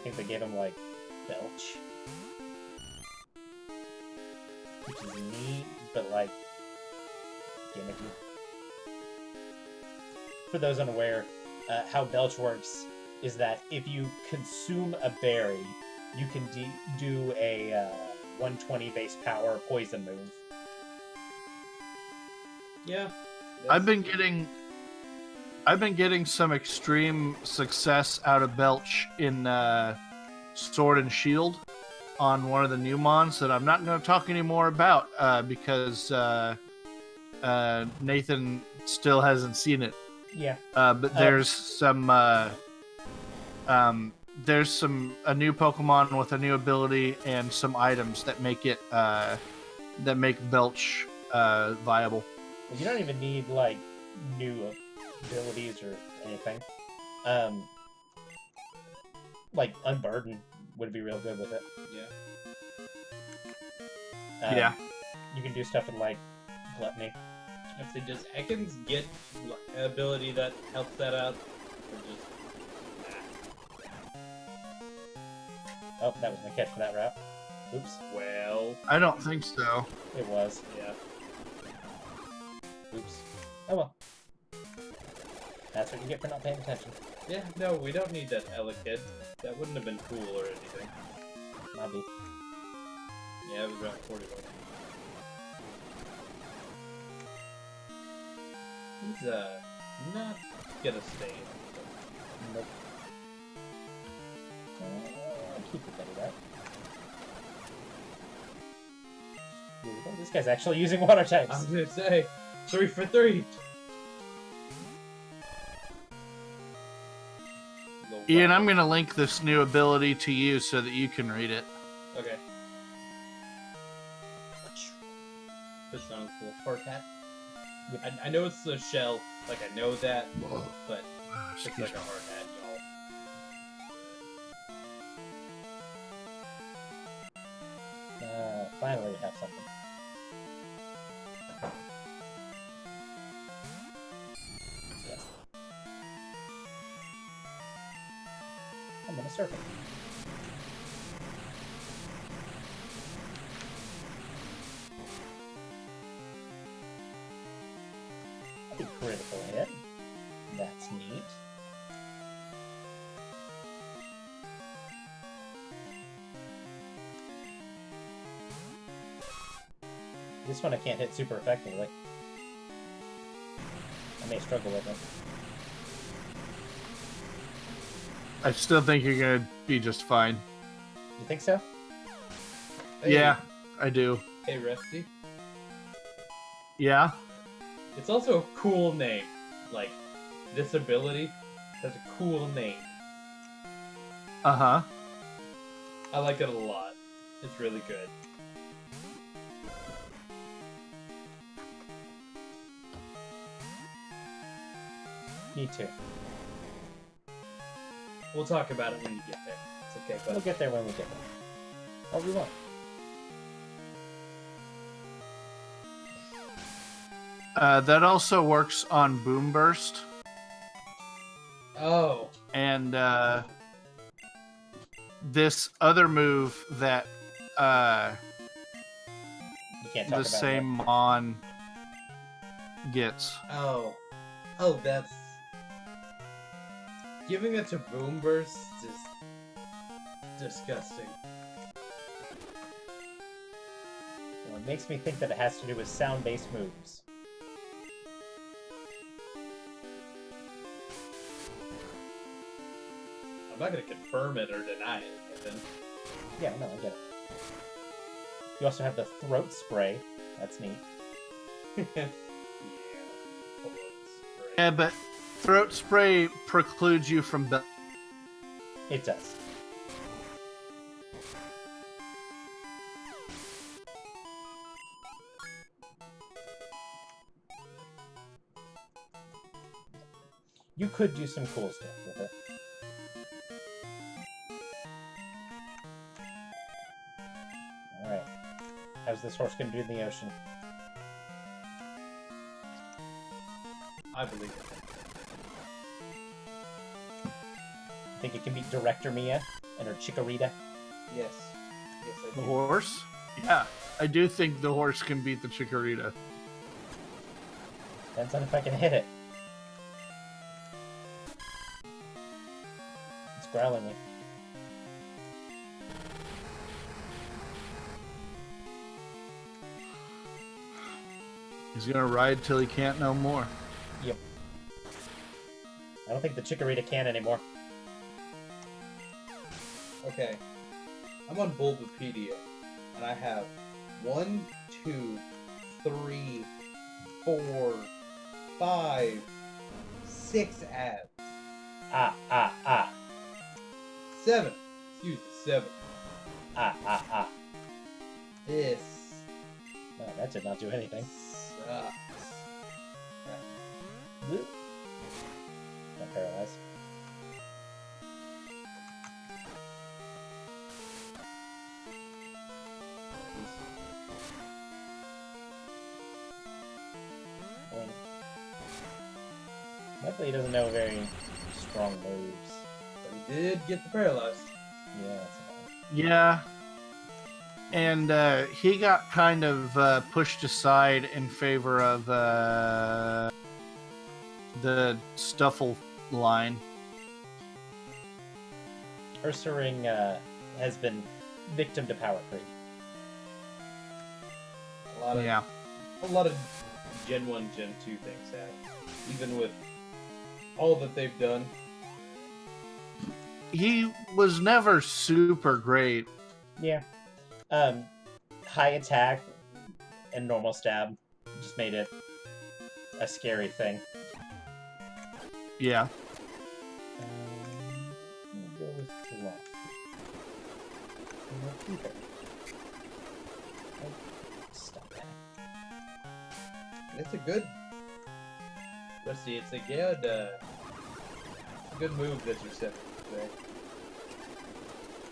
think they gave him, like, Belch. Which is neat, but, like, gimmicky. For those unaware, how Belch works is that if you consume a berry, you can do a 120 base power poison move. Yeah. I've been getting some extreme success out of Belch in Sword and Shield on one of the new mons that I'm not going to talk anymore about because Nathan still hasn't seen it. Yeah. But there's a new Pokemon with a new ability and some items that make it that make Belch viable. You don't even need, like, new abilities or anything. Like, Unburden would be real good with it. Yeah. Yeah. You can do stuff with, like, Gluttony. If they does Ekans get an ability that helps that out? Or just... Oh, that was my catch for that route. Oops. Well... I don't think so. It was. Yeah. Oops. Oh well. That's what you get for not paying attention. Yeah, no, we don't need that Elekid. That wouldn't have been cool or anything. Maybe. Yeah, it was around 41. He's, not gonna stay in. Nope. Keep it better, right? Here we go. This guy's actually using water I was types. gonna say, 3 for 3! Ian, I'm going to link this new ability to you so that you can read it. Okay. This sounds cool. Hard hat. I know it's the shell, like I know that, but it's like a hard hat, y'all. Finally we have something. Yes. I'm gonna surf it. A critical hit. That's neat. This one I can't hit super effectively. I may struggle with it. I still think you're going to be just fine. You think so? Hey, Yeah, I do. Hey, Rusty. Yeah? It's also a cool name. Like, this ability has a cool name. Uh-huh. I like it a lot. It's really good. Me too. We'll talk about it when you get there. It's okay, We'll but get there when we get there. Or we won't. That also works on Boom Burst. Oh. And this other move that You can't talk the about same Mon gets. Oh. Oh, that's... Giving it to Boom Burst is disgusting. Well, it makes me think that it has to do with sound-based moves. I'm not going to confirm it or deny it, Ethan. Yeah, no, I get it. You also have the throat spray. That's neat. Yeah. Yeah, but throat spray precludes you from... It does. You could do some cool stuff with it. Alright. How's this horse going to do in the ocean? I believe it. Think it can beat Director Mia and her Chikorita? Yes. Yes, I The do. horse? Yeah, I do think the horse can beat the Chikorita. Depends on if I can hit it. It's growling me. He's gonna ride till he can't no more. Yep. I don't think the Chikorita can anymore. Okay. I'm on Bulbapedia, and I have 1, 2, 3, 4, 5, 6 ads. Ah. 7. Excuse me, 7. Ah. This No, that did not do anything. sucks. Not paralyzed. Luckily, he doesn't know very strong moves. But he did get the paralyzed. Yeah, that's about Yeah. And he got kind of pushed aside in favor of the Stuffle line. it. Ursaring has been victim to power creep. A lot of Gen 1, Gen 2 things have. Even with all that they've done. He was never super great. Yeah. High attack and normal stab just made it a scary thing. Yeah. I'm gonna go with Fluff. I'm gonna keep it. Oh, stop that. It's a good... Let's see, it's a good move that you set today.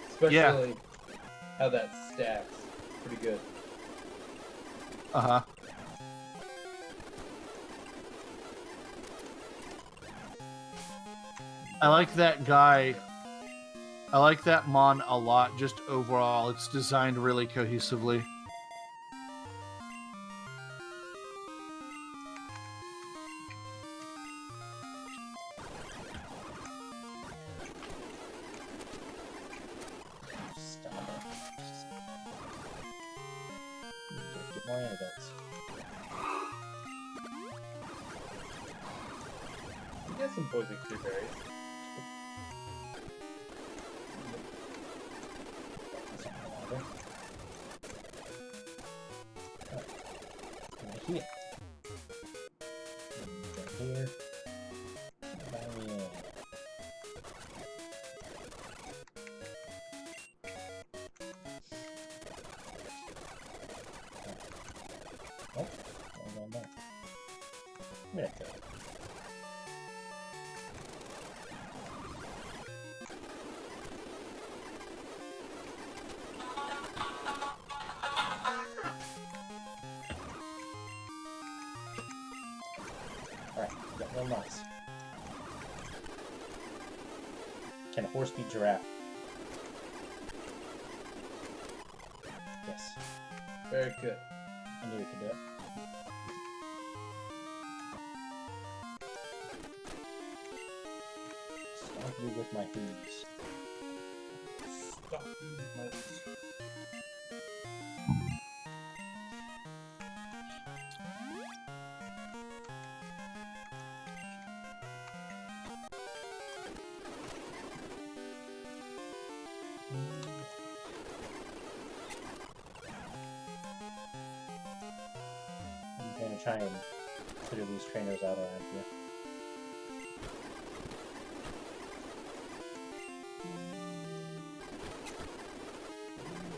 Especially how that stacks. Pretty good. Uh-huh. I like that guy. I like that Mon a lot, just overall. It's designed really cohesively. Stop it. Get more antidotes. You got some poison cure berries. Here. Here. Down here. Oh, going back. I'm gonna take it. Real nice. Can a horse be giraffe? Yes. Very good. I knew we could do it. Stomp you with my hooves. Stop using my... I'm gonna try and clear these trainers out around here.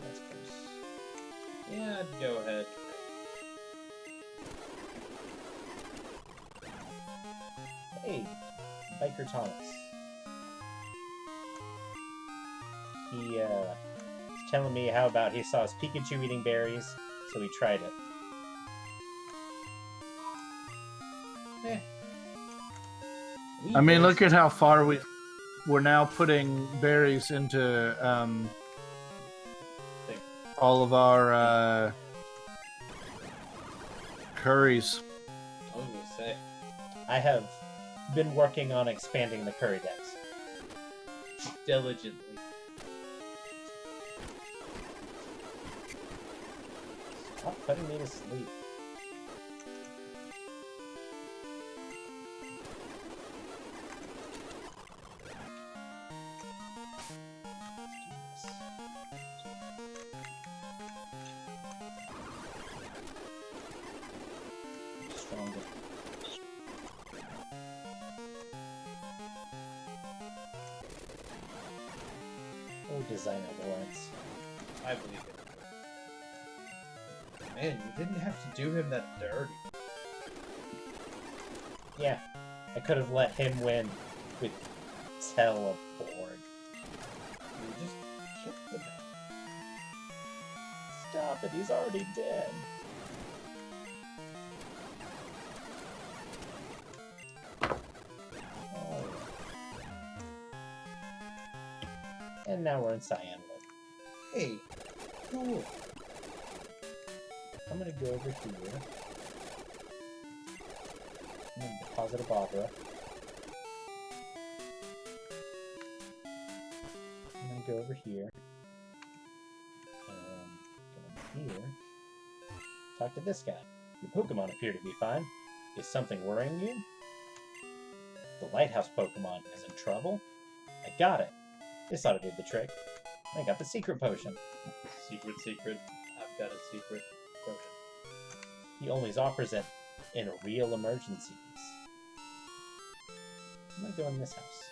That's close. Yeah, go ahead. Hey, Biker Thomas. He was telling me how about he saw his Pikachu eating berries, so he tried it. I mean, look at how far we're now putting berries into all of our curries. I was gonna say. I have been working on expanding the curry decks. Diligently. Stop putting me to sleep. Stronger. Oh, designer Lawrence. I believe it. Man, you didn't have to do him that dirty. Yeah, I could have let him win with teleport. You just killed the man. Stop it, he's already dead. Oh, yeah. And now we're in Cyanwood. Hey, cool. I'm gonna go over here. I'm gonna deposit a Barbara. I'm gonna go over here. And go in here. Talk to this guy. Your Pokemon appear to be fine. Is something worrying you? The lighthouse Pokemon is in trouble? I got it. This ought to do the trick. I got the secret potion. Secret. I've got a secret potion. He only offers it in real emergencies. I'm gonna go in this house.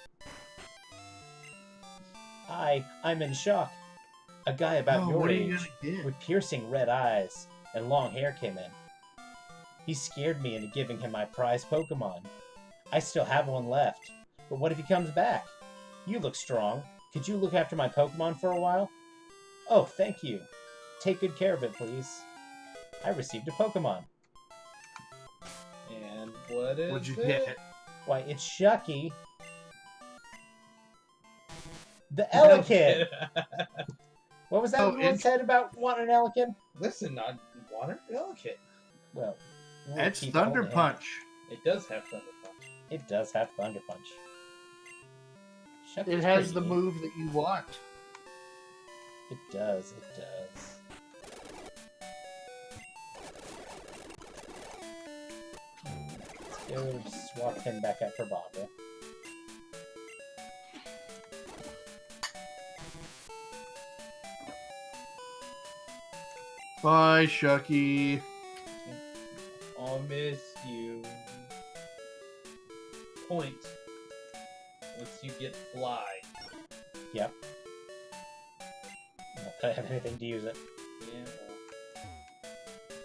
I'm in shock. A guy about your what are you age gonna get? with piercing red eyes and long hair came in. He scared me into giving him my prized Pokemon. I still have one left, but what if he comes back? You look strong. Could you look after my Pokemon for a while? Oh, thank you. Take good care of it, please. I received a Pokemon. And what is What'd you it? get? Why, it's Shucky. The Elekid! What was that Oh, you once said about wanting an Elekid? Listen, I want an Elekid. Well, we'll It's keep Thunder holding it. Punch. It does have Thunder Punch. It does have Thunder Punch. Shucky's It has the pretty neat. move that you want. It does, it does. Let's go swap him back up for Barbara. Bye, Shucky. I'll miss you. Point. Once you get fly. Yep. Not that I have anything to use it. Yeah,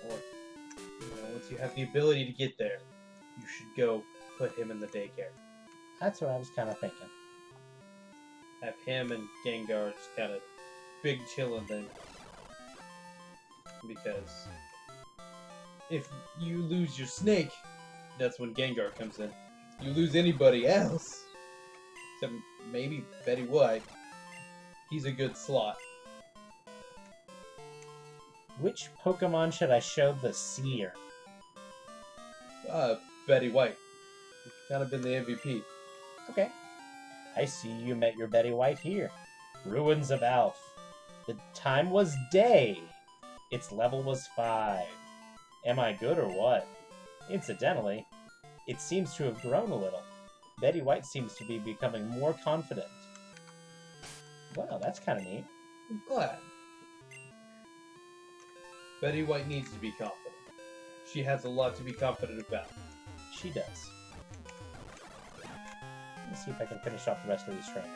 well. Or, once you have the ability to get there, you should go put him in the daycare. That's what I was kind of thinking. Have him and Gengar just kind of big chillin' then. Because if you lose your snake, that's when Gengar comes in. You lose anybody else, except maybe Betty White. He's a good slot. Which Pokemon should I show the seer? Betty White. Kind of been the MVP. Okay. I see you met your Betty White here. Ruins of Alph. The time was day. Its level was 5. Am I good or what? Incidentally, it seems to have grown a little. Betty White seems to be becoming more confident. Wow, that's kind of neat. I'm glad. Betty White needs to be confident. She has a lot to be confident about. She does. Let's see if I can finish off the rest of these trainers.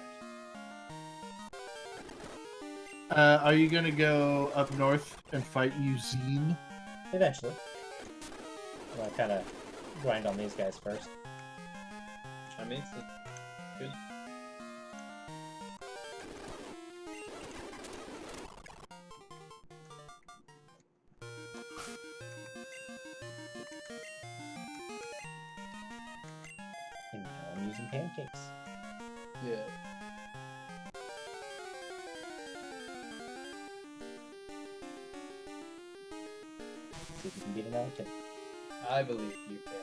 Are you gonna go up north and fight Eugene? Eventually. I'm gonna kind of grind on these guys first. I mean, it's good. And now I'm using pancakes. Yeah. See if we can beat an Elton. I believe you can.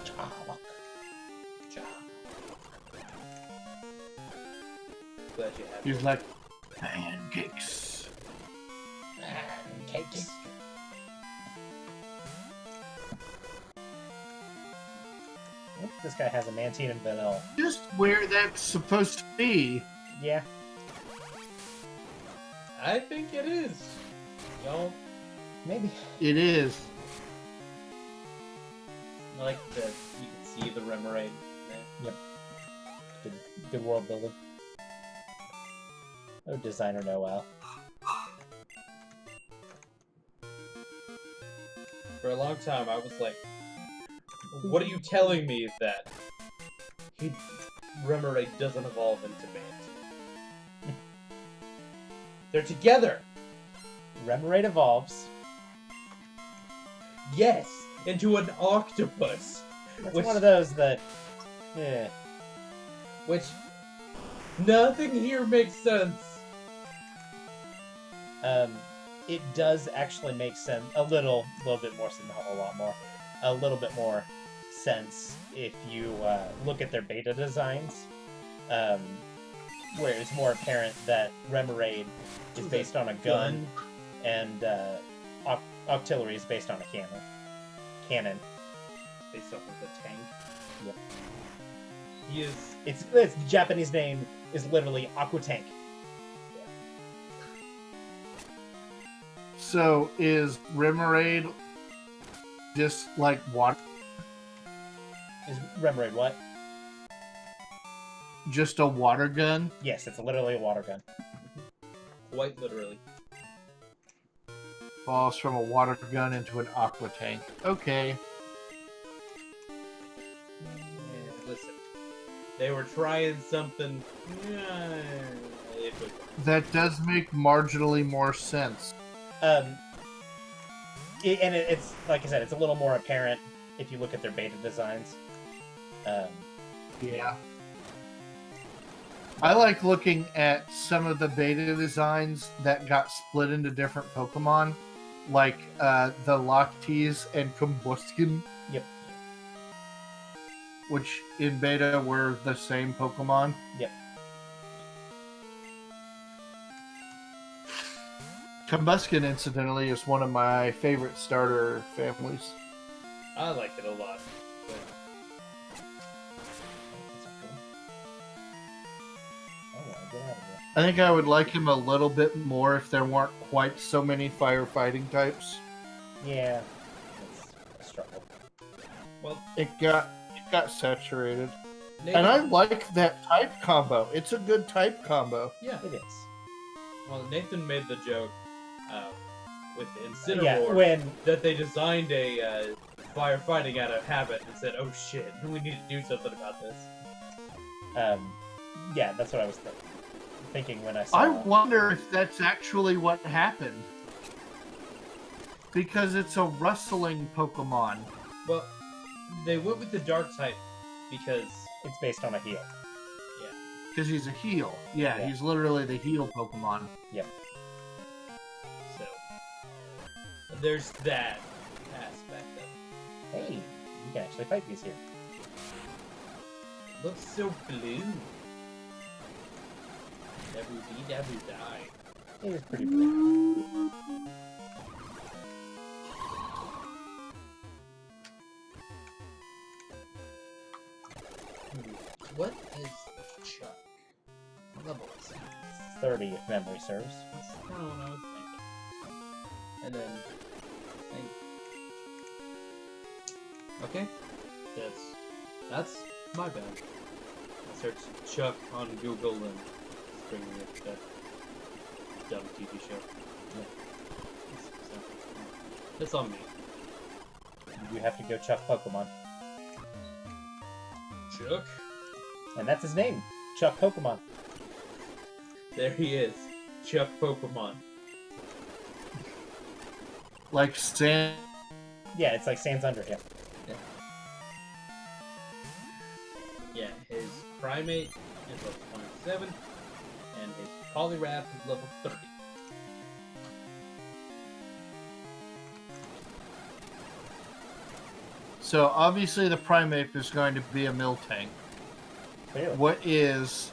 Chalk. Glad you have He's it. like, pancakes. Pancakes. This guy has a Mantine and Vanilla. Just where that's supposed to be. Yeah. I think it is. Y'all, Maybe. It is. I like that you can see the Remoraid there. Good world building. Oh, designer Noel. For a long time, I was like, what are you telling me that Remoraid doesn't evolve into Mant? They're together! Remoraid evolves. Yes! Into an octopus! That's Which- one of those that... Yeah. Which, nothing here makes sense. It does actually make sense. A little bit more, not a lot more. A little bit more sense if you look at their beta designs, where it's more apparent that Remoraid is based on a gun, and Octillery is based on a cannon. Based off of the tank. Yep. He is... Its Japanese name is literally Aqua Tank. So is Remoraid just like water? Is Remoraid what? Just a water gun? Yes, it's literally a water gun. Quite literally. Falls from a water gun into an aqua tank. Okay. Yeah, listen. They were trying something... That does make marginally more sense. It's like I said, it's a little more apparent if you look at their beta designs. Yeah. I like looking at some of the beta designs that got split into different Pokemon, like the Lochtees and Combuskin, Yep. which in beta were the same Pokemon. Yep. Combuskin, incidentally, is one of my favorite starter families. I like it a lot. But I think I would like him a little bit more if there weren't quite so many firefighting types. Yeah, it's a struggle. Well, It got saturated. Nathan, And I like that type combo. It's a good type combo. yeah. It is. Well, Nathan made the joke with Incineroar Yeah, when that they designed a firefighting out of habit and said, "Oh shit, we need to do something about this." yeah, that's what I was thinking when I saw. I wonder if that's actually what happened. Because it's a rustling Pokemon. Well, They went with the dark type because It's based on a heal. Because he's a heal. Yeah, Yeah. he's literally the heal Pokemon. Yep. so there's that aspect of it. Hey, you can actually fight these here. It looks so blue. Daboo dee daboo die. It is pretty blue. What is Chuck? What level is he? 30 if memory serves. That's kind of what I was thinking. And then, okay, that's my bad. I searched Chuck on Google and it's bringing up that dumb TV show. That's on me. You have to go Chuck Pokemon. Chuck? And that's his name. Chuck Pokemon. There he is. Chuck Pokemon. Like Sand. Yeah, it's like Sans Under him. Yeah, his Primate is level 27, and his Poliwrath is level 30. So obviously the Primeape is going to be a Miltank. Clearly. What is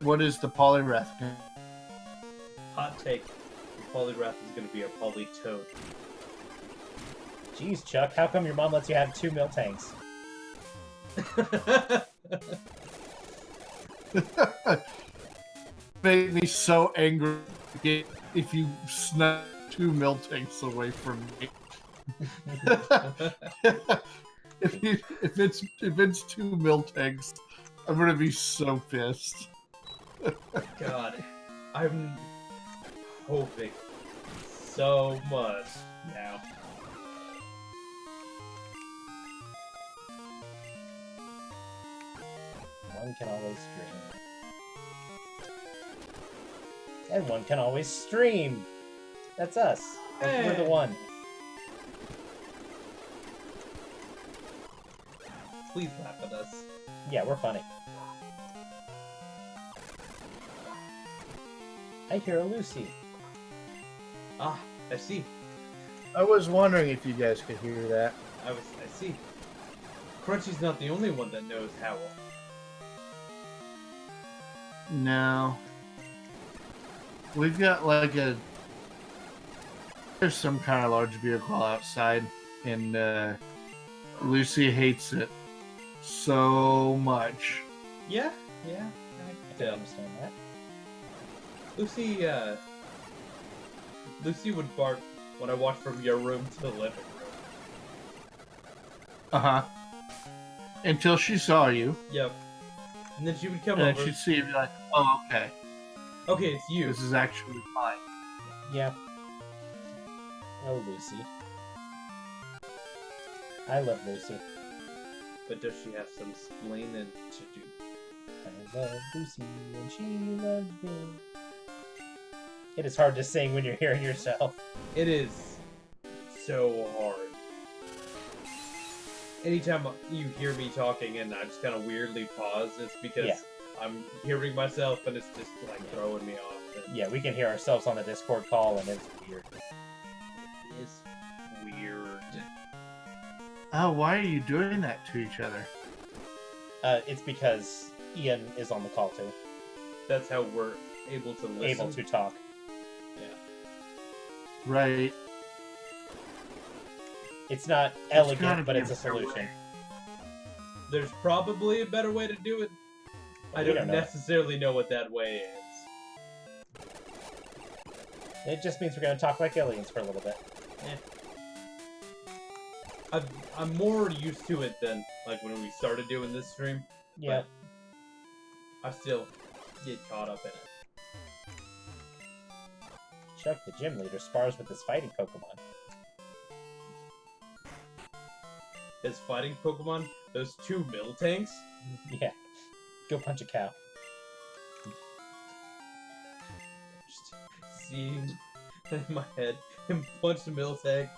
the Poliwrath? Hot take, the Poliwrath is going to be a Politoad. Jeez, Chuck, how come your mom lets you have 2 Miltanks? Made me so angry if you snap 2 Miltanks away from me. if it's 2 Miltanks, I'm gonna be so pissed. God, I'm hoping so much now. One can always stream. And one can always stream. That's us. We're the Hey. one. Please laugh at us. Yeah, we're funny. I hear a Lucy. Ah, I see. I was wondering if you guys could hear that. I see. Crunchy's not the only one that knows Howl. No. We've got like there's some kind of large vehicle outside, and Lucy hates it so much. Yeah, I I can can tell. understand that. Lucy would bark when I walked from your room to the living room. Uh-huh. Until she saw you, Yep. And then she would come and over. then she'd see you and be like, oh, okay, Okay, it's you. this is actually fine. Yeah. Oh, Lucy. I love Lucy. But does she have some splaining to do? I love Lucy and she loves me. It is hard to sing when you're hearing yourself. It is so hard. Anytime you hear me talking and I just kind of weirdly pause, it's because Yeah. I'm hearing myself and it's just like throwing me off. And Yeah, we can hear ourselves on the Discord call and it's weird. it's weird. Oh, why are you doing that to each other? It's because Ian is on the call too. That's how we're able to listen. Able to talk. Yeah. Right. It's not gotta elegant, but be it's a a better solution. way. There's probably a better way to do it. I We don't know. necessarily know what that way is. It just means we're going to talk like aliens for a little bit. I'm more used to it than like when we started doing this stream. Yeah. I still get caught up in it. Chuck, the gym leader, spars with his fighting Pokemon. His fighting Pokemon, those 2 Miltanks. Yeah. Go punch a cow. Just seeing in my head him punch the Miltank.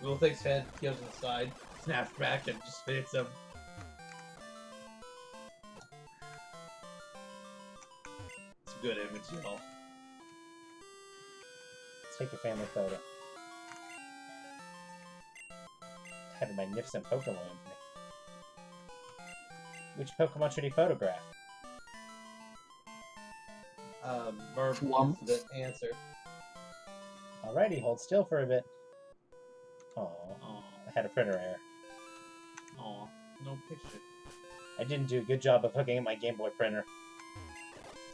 Miltank's head goes inside. snaps back and just hits him. It's a good image, y'all. Let's take a family photo. Had a magnificent Pokemon with me. Which Pokemon should he photograph? Merv Flump. is the answer. Alrighty, hold still for a bit. Oh, Aw, I had a printer error. aw, no picture. I didn't do a good job of hooking up my Game Boy printer.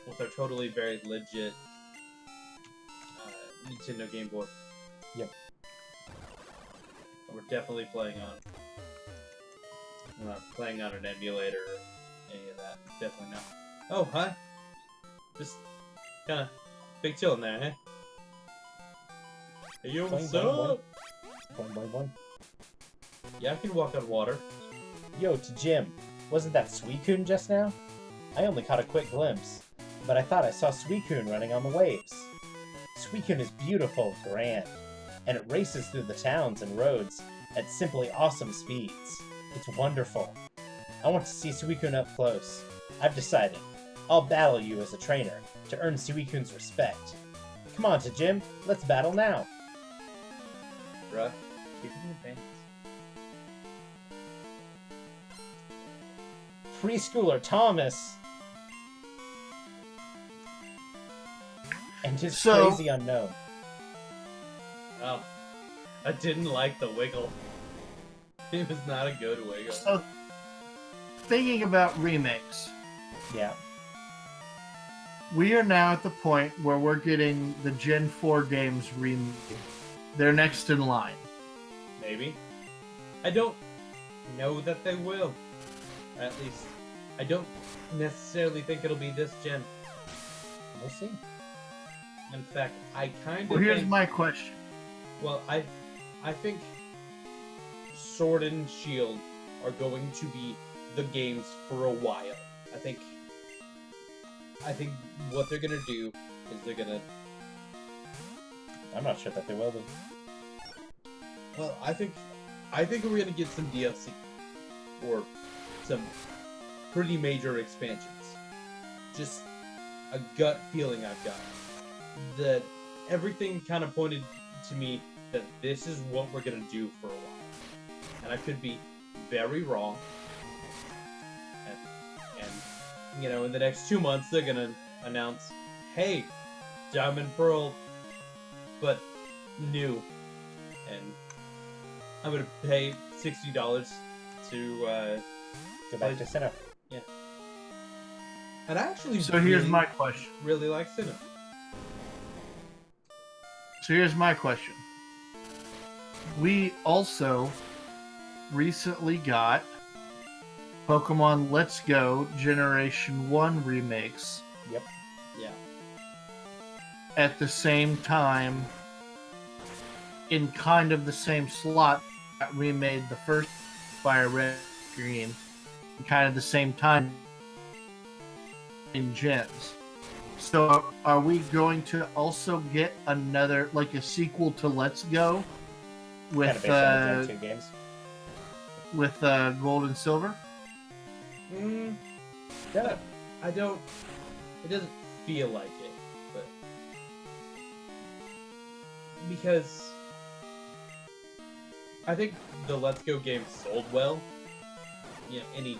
Well, they're totally very legit Nintendo Game Boy. Yep. We're definitely playing on. We're not playing on an emulator or any of that. Definitely not. Oh, hi. Just kind of big chill in there, eh? Hey, yo, Boing, what's boing, up? Boing, boing, boing. Yeah, I can walk on water. Yo, to Jim. Wasn't that Suicune just now? I only caught a quick glimpse, but I thought I saw Suicune running on the waves. Suicune is beautiful and grand, and it races through the towns and roads at simply awesome speeds. It's wonderful. I want to see Suicune up close. I've decided. I'll battle you as a trainer to earn Suicune's respect. Come on, to Jim. Let's battle now. Bruh, keep it in your pants. Preschooler Thomas and his So- crazy unknown. Oh, I didn't like the wiggle. It was not a good wiggle. So, thinking about remakes, Yeah. we are now at the point where we're getting the Gen 4 games remade. They're next in line. Maybe. I don't know that they will. At least, I don't necessarily think it'll be this gen. We'll see. In fact, I kind of Well, here's think... my question. Well, I think Sword and Shield are going to be the games for a while. I think what they're gonna do is they're gonna... I'm not sure that they will be. Well, I think we're gonna get some DLC or some pretty major expansions. Just a gut feeling I've got that everything kind of pointed to me that this is what we're gonna do for a while, and I could be very wrong. And you know, in the next 2 months, they're gonna announce, "Hey, Diamond Pearl, but new," and I'm gonna pay $60 to Go back to Sinnoh. and I actually So here's my question. really like Sinnoh. So here's my question. We also recently got Pokemon Let's Go Generation 1 remakes Yep. Yeah. at the same time in kind of the same slot that remade the first Fire Red Green kind of the same time in gens. So are we going to also get another, like a sequel to Let's Go Kind with of based on the Gen 2 games. with Gold and Silver? Yeah. I don't. It doesn't feel like it, but because I think the Let's Go game sold well. You know, any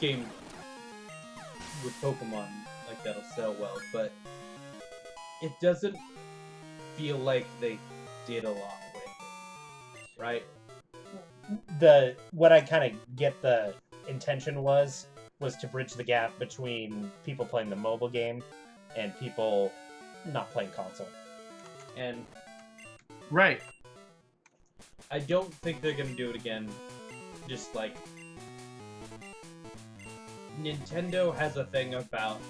game with Pokemon like that'll sell well, but it doesn't feel like they did a lot with it, right? What I kind of get the intention was to bridge the gap between people playing the mobile game and people not playing console. And Right. I don't think they're gonna do it again. Just like Nintendo has a thing about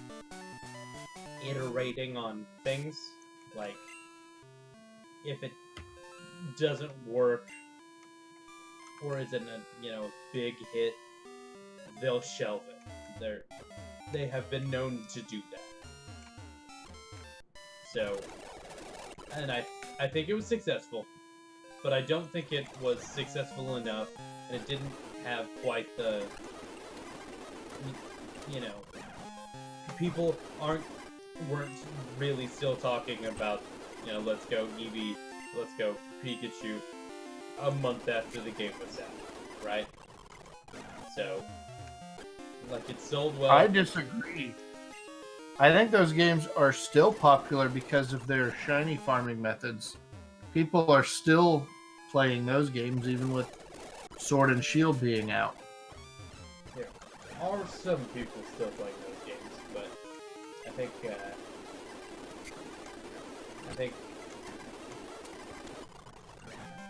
iterating on things. Like if it doesn't work or isn't a big hit, they'll shelve it. They have been known to do that. So, and I think it was successful. but I don't think it was successful enough, and it didn't have quite the, you know, people weren't really still talking about, you know, Let's Go Eevee, Let's Go Pikachu a month after the game was out, right? So, like, it sold well. I disagree. I think those games are still popular because of their shiny farming methods. People are still playing those games even with Sword and Shield being out. There are some people still playing those games, but I think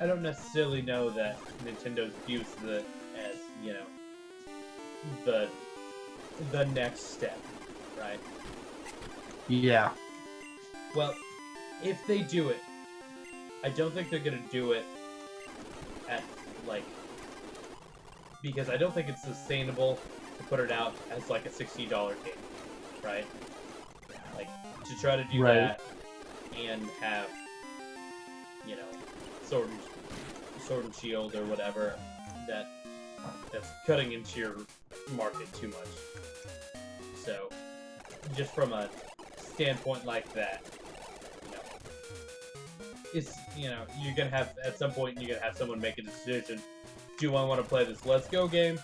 I don't necessarily know that Nintendo's views it as, you know, the next step, right? Yeah. Well, if they do it, I don't think they're gonna do it at, like, because I don't think it's sustainable to put it out as like a $60 game, right? Like, to try to do Right. that and have, you know, Sword and Shield or whatever, that's cutting into your market too much. So, just from a standpoint like that, you know, it's, you know, you're gonna have, at some point, you're gonna have someone make a decision. Do I want to play this Let's Go game,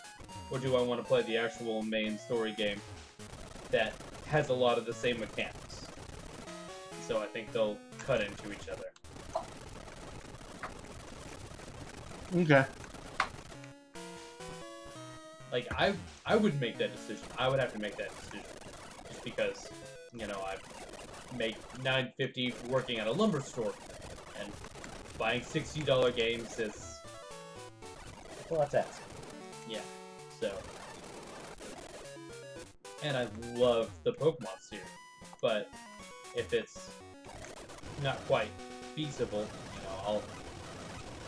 or do I want to play the actual main story game that has a lot of the same mechanics? So I think they'll cut into each other. Okay. Like, I would make that decision. I would have to make that decision. Just because, you know, I make $9.50 working at a lumber store, and buying $60 games is... Well, let's ask. Yeah, so... And I love the Pokemon series, but if it's not quite feasible, you know,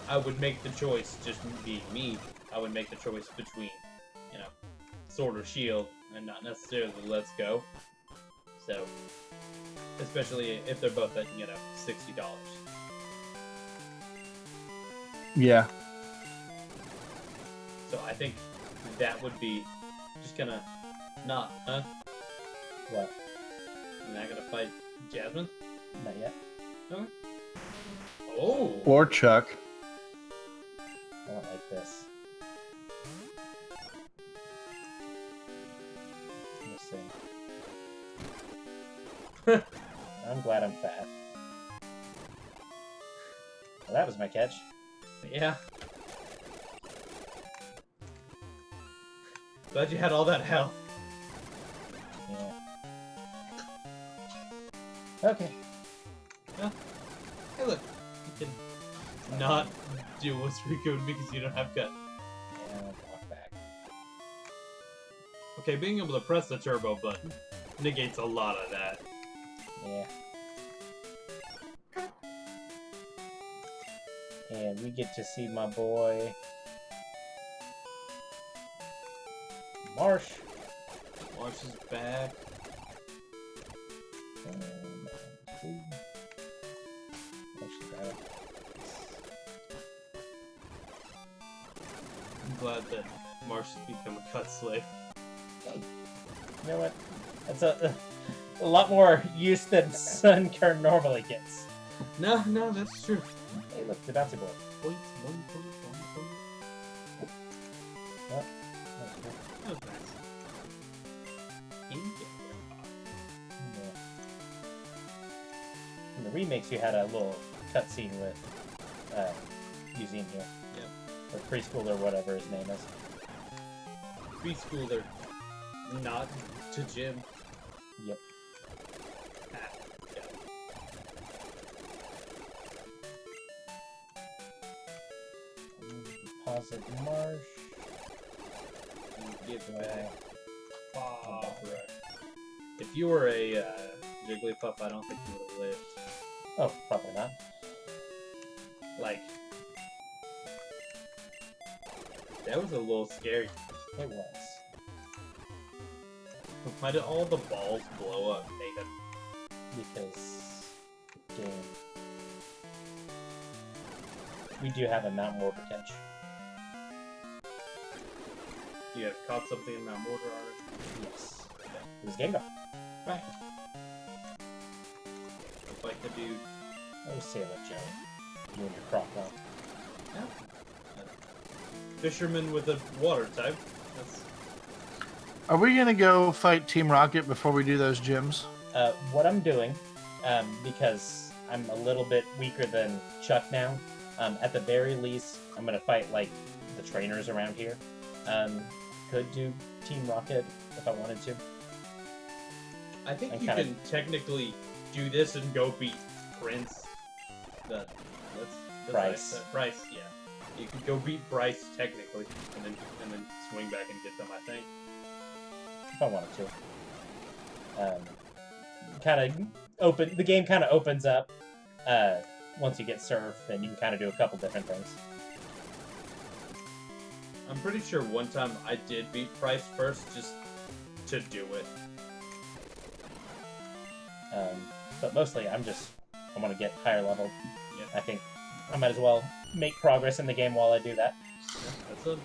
I would make the choice, just being me, I would make the choice between, you know, Sword or Shield, and not necessarily Let's Go. So, especially if they're both at, you know, $60. Yeah. So I think that would be just gonna not, huh? What? You're not gonna fight Jasmine? Not yet. Okay. Oh! Or Chuck. I don't like this. Let's see. I'm glad I'm fat. Well, that was my catch. Yeah. Glad you had all that health. Yeah. Okay. Yeah. Hey, look. You can not do what's Suicune because you don't have cut. Yeah, I'll walk back. Okay, being able to press the turbo button negates a lot of that. Yeah. And we get to see my boy Marsh. Marsh is back. Actually, grab it. I'm glad that Marsh has become a cut slave. You know what? That's a lot more use than Sunkern normally gets. No, that's true. Hey, look, the bouncy boy. Point. Oh, That was nice. yeah. In the remakes, you had a little cutscene with Eugene here. Yep. Or preschool or whatever his name is. Preschooler. Not to Jim. Yep. Ah, yeah. Deposit Marsh. Give Uh, back. Right. If you were a Jigglypuff, I don't think you would have lived. oh, probably not. Like, that was a little scary. It was. Why did all the balls blow up, Nathan? Because game. We do have a Mount Mortar catch. You have caught something in Mount Mortar already? Yes. It was Gengar. Right. Looks like the dude. Oh, Sailor Joe. You and your crocodile. Yeah. Fisherman with a water type. That's... Are we gonna go fight Team Rocket before we do those gyms? What I'm doing, because I'm a little bit weaker than Chuck now, at the very least, I'm gonna fight like the trainers around here. Could do Team Rocket if I wanted to. I think you can technically do this and go beat Prince. That's Bryce. Right. Bryce, yeah. You could go beat Bryce technically, and then swing back and get them. I think. If I wanted to. The game kind of opens up once you get Surf, and you can kind of do a couple different things. I'm pretty sure one time I did beat Bryce first, just to do it. But mostly, I want to get higher level. Yeah. I think I might as well make progress in the game while I do that. Yeah, that's a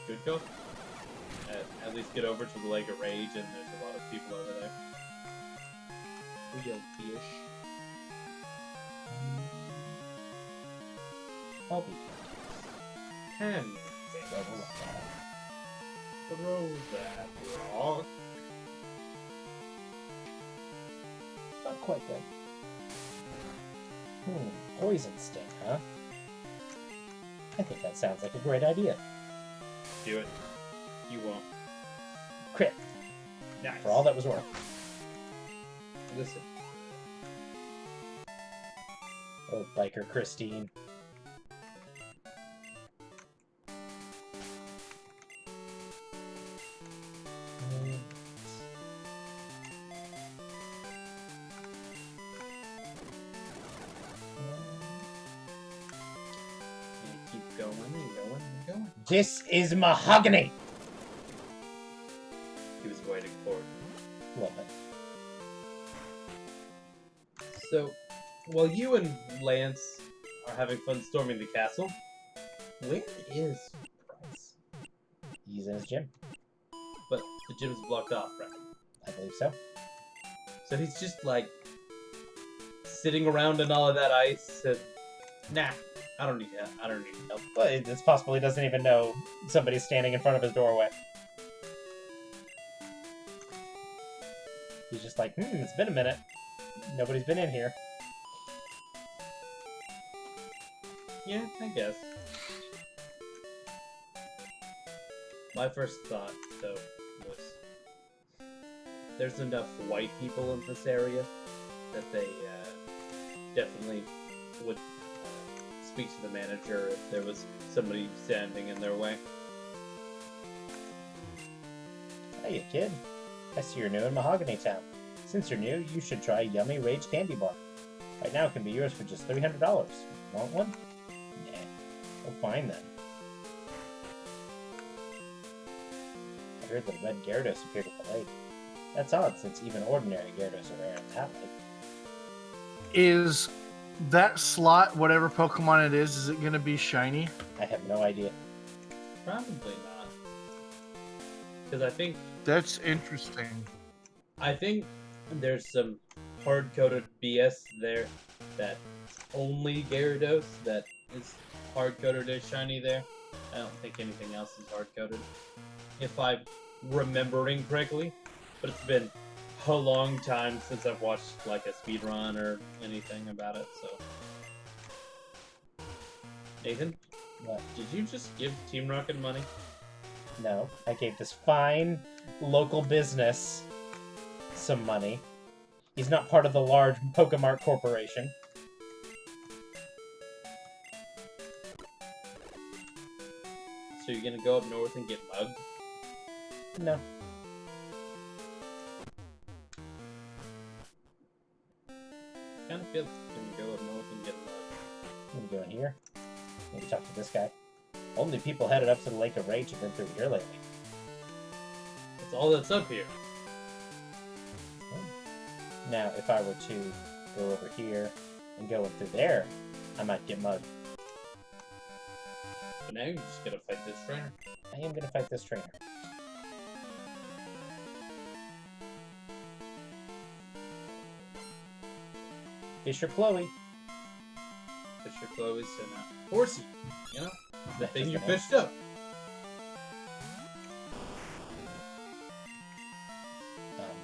good go. At least get over to the Lake of Rage, and there's a lot of people over there. Real fish. I'll be 10. Throw that rock. not quite dead. Poison sting, huh? I think that sounds like a great idea. Do it. You won't. Crit. Nice. For all that was worth. Listen. Oh, biker Christine. Keep going and going and going. This is mahogany! He was waiting for it. Love it. So, while you and Lance are having fun storming the castle, where is Bryce? He's in his gym. But the gym's blocked off, right? I believe so. So he's just like sitting around in all of that ice and nah, I don't need help. I don't need help. But it's possible he doesn't even know somebody's standing in front of his doorway. He's just like, it's been a minute. Nobody's been in here. Yeah, I guess. My first thought, though, was there's enough white people in this area that they definitely would speak to the manager if there was somebody standing in their way. Hey, kid. I see you're new in Mahogany Town. Since you're new, you should try Yummy Rage Candy Bar. Right now it can be yours for just $300. Want one? Nah. Oh, fine then. I heard that red Gyarados appeared at the lake. That's odd, since even ordinary Gyarados are rare in that lake. Is that slot, whatever Pokemon it is it going to be shiny? I have no idea. Probably not. Because That's interesting. I think there's some hard-coded BS there that only Gyarados that is hard-coded as shiny there. I don't think anything else is hard-coded. If I'm remembering correctly, but it's been a long time since I've watched like a speedrun or anything about it, so. Nathan? What? Did you just give Team Rocket money? No, I gave this fine local business some money. He's not part of the large Pokemart Corporation. So you're gonna go up north and get mugged? No. Kind of feels like you're gonna go up north and get mugged. What are you doing here? Maybe talk to this guy. Only people headed up to the Lake of Rage have been through here lately. That's all that's up here. Now, if I were to go over here and go in through there, I might get mugged. But now you're just gonna fight this trainer. I am gonna fight this trainer. Fisher Chloe. Fisher Chloe's and Horsey. You know? The That's thing just you the name. fished up.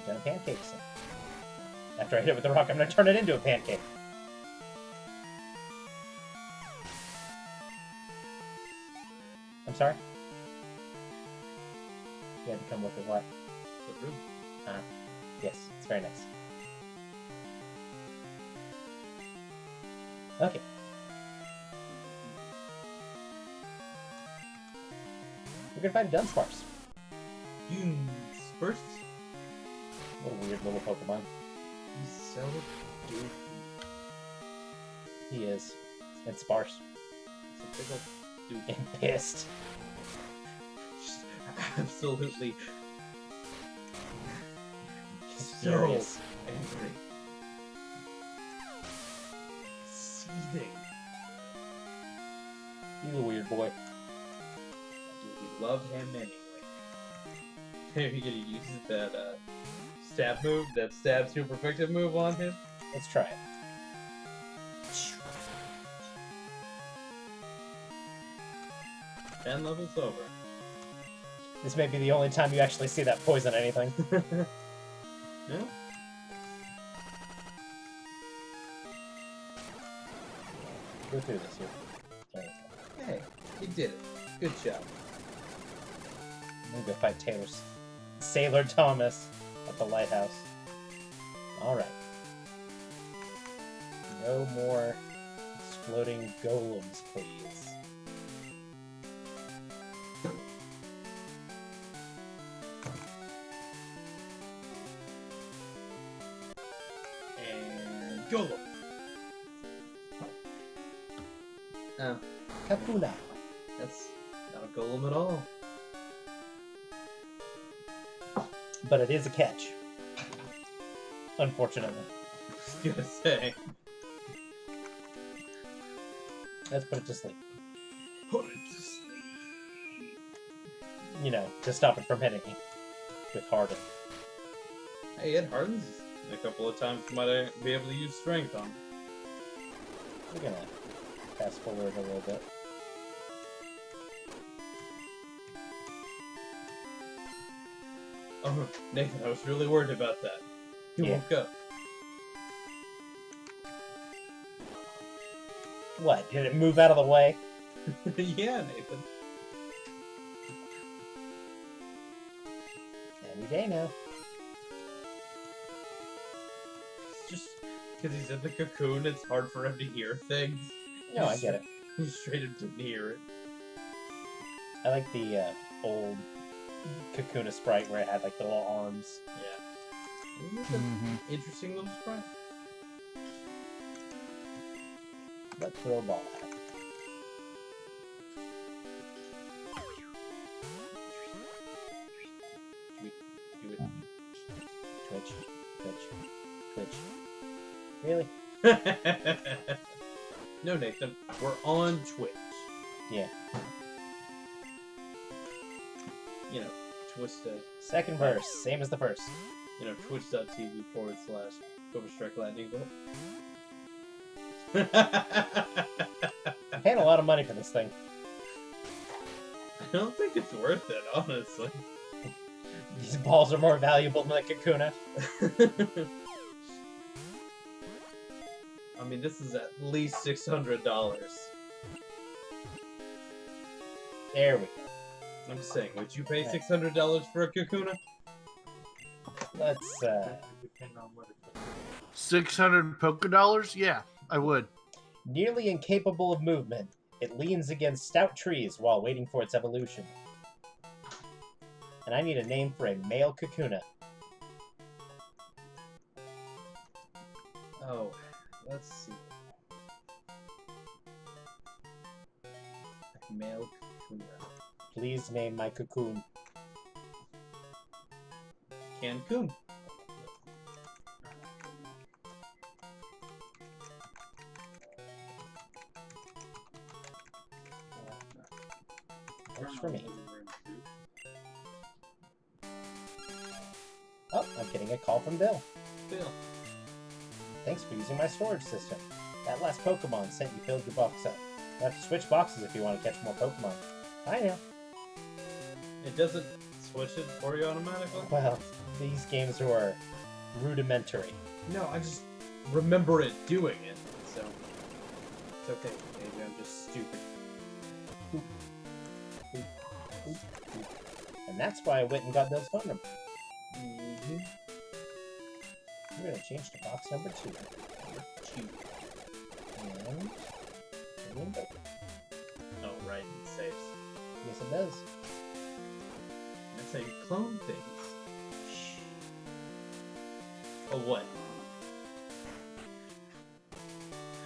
Gonna pancakes it. After I hit it with the rock, I'm gonna turn it into a pancake. I'm sorry? You had to come look at what? The room. Yes, it's very nice. Okay. We're gonna find Dunsparce. First, What a weird little Pokemon. he's so goofy. He is. And sparse. It's a big old dude. And pissed. Just absolutely He's so furious. angry. Seething. He's a weird boy. Do we love him anyway? Are you gonna use that stab move, that stab super effective move on him? Let's try it. And level's over. This may be the only time you actually see that poison anything. Yeah. Go through this here. There we go. Hey, you did it. Good job. I'm gonna go fight Sailor Thomas at the lighthouse. Alright. No more exploding golems, please. And Golem. Oh, Kakuna. that's not a golem at all. But it is a catch. Unfortunately. I was gonna say. Let's put it to sleep. Put it to sleep. You know, to stop it from hitting me with Harden. Hey, it hardens a couple of times. Might I be able to use strength on? We're gonna fast forward a little bit. Oh, Nathan, I was really worried about that. He Yeah. woke up. What? Did it move out of the way? Yeah, Nathan. Any day now. It's just because he's in the cocoon, it's hard for him to hear things. No, I get it. He straight up didn't hear it. I like the old Kakuna sprite where it had like the little arms. Yeah. Isn't it an interesting little sprite? Let's throw a ball at it. Do Twitch, twitch, twitch. Really? it. No, Nathan. We're on Twitch. Yeah. You know, twist Second verse, same as the first. you know, twitch.tv/Cobra Strike Lightning Bolt. I'm paying a lot of money for this thing. I don't think it's worth it, honestly. These balls are more valuable than the Kakuna. I mean, this is at least $600. There we go. I'm just saying, would you pay Right. $600 for a Kakuna? Let's, 600 $. Yeah, I would. nearly incapable of movement, it leans against stout trees while waiting for its evolution. And I need a name for a male Kakuna. Oh, let's see. Male Kakuna. Please name my cocoon. Cancun. Works for me. Oh, I'm getting a call from Bill. Bill. Thanks for using my storage system. That last Pokemon sent you filled your box up. You have to switch boxes if you want to catch more Pokemon. I know. It doesn't switch it for you automatically? Well, these games are rudimentary. No, I just remember it doing it, so it's okay. Maybe I'm just stupid. And that's why I went and got Bill's phone number. Mm-hmm. We're going to change to box number 2. And... Oh, right, it saves. Yes, it does. That's how you clone things. Shh. Oh, what?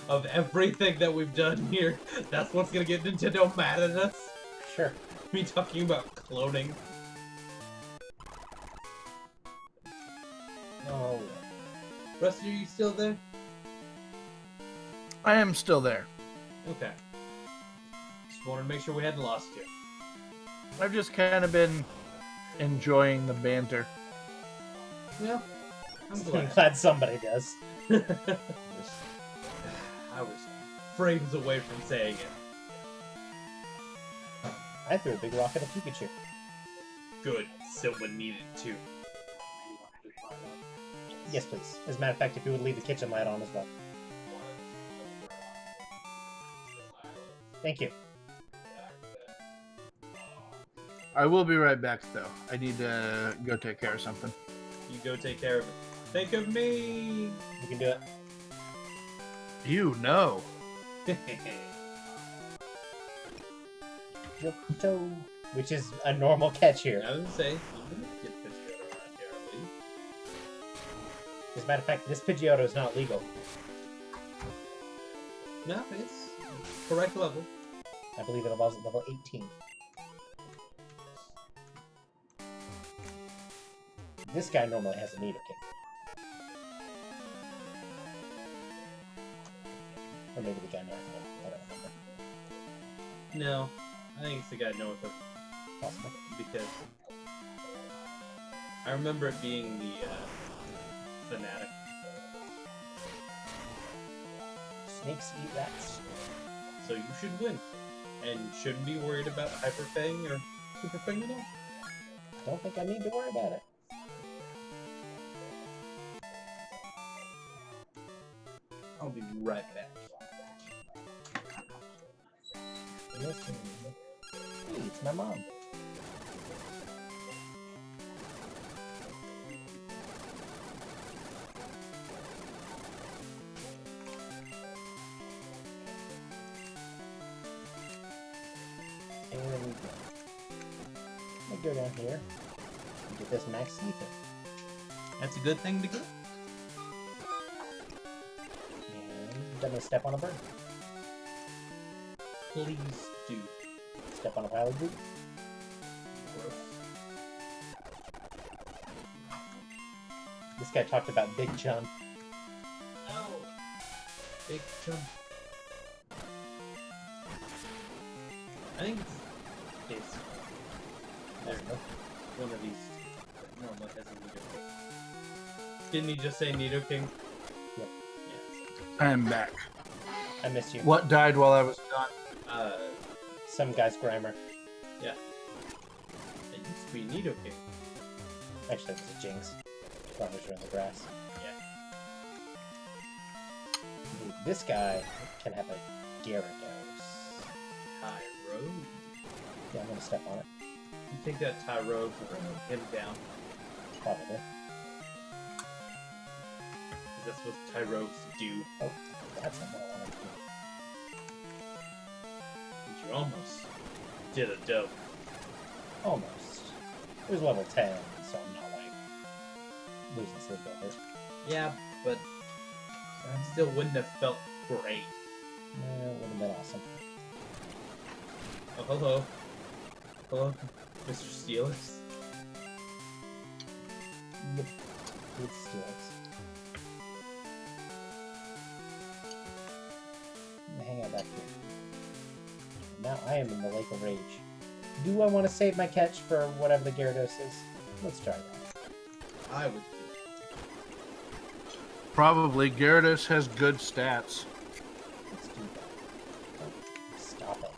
Of everything that we've done here, that's what's gonna get Nintendo mad at us? Sure. Me talking about cloning. Oh. Rusty, are you still there? I am still there. Okay. Just wanted to make sure we hadn't lost you. I've just kind of been enjoying the banter. Yeah, I'm I'm glad. glad somebody does. I was frames away from saying it. I threw a big rock at a Pikachu. Good. Someone needed to. Yes, please. As a matter of fact, if you would leave the kitchen light on as well. Thank you. I will be right back, though. I need to go take care of something. You go take care of it. Think of me! You can do it. You know. Yokoto, which is a normal catch here. I was gonna say, you can get Pidgeotto around here, I believe. As a matter of fact, this Pidgeotto is not legal. No, it's correct level. I believe it evolves at level 18. This guy normally has a Nidoking. Or maybe the guy north of him. I don't remember. No, I think it's the guy north of, Possible. because I remember it being the Fanatic. Snakes eat rats. So you should win. And shouldn't be worried about Hyper Fang or Super Fang at all. Don't think I need to worry about it. I'll be right back. Listen. Hey, it's my mom. And there we go. Let me go down here and get this max ether. That's a good thing to get. And I'm gonna step on a bird. Please do. Step on a pile of goop. Gross. This guy talked about Big Chum. No. Big jump. I think it's there. One of these two. No, that has a Nidoking. Didn't he just say Nidoking? Yep. Yeah. I am back. I missed you. What died while I was gone? Some guy's grammar. Yeah. It used to be Nidoking. Actually, it was a Jinx. Farmers around the grass. Yeah. Dude, this guy can have a Gyarados. Tyro. Yeah, I'm gonna step on it. You think that Tyro can run him down? Probably. 'Cause that's what Tyros do. Oh, that's not what I wanted to do. But you almost did a dope. Almost. It was level 10, so I'm not like losing sleep over it. Yeah, but that still wouldn't have felt great. It would have been awesome. Oh, hello. Hello, Mr. Steelix. Yep. It's Steelix. I'm gonna hang out back here. Now I am in the Lake of Rage. Do I want to save my catch for whatever the Gyarados is? Let's try that. I would. Probably. Gyarados has good stats. Let's do that. Oh, stop it.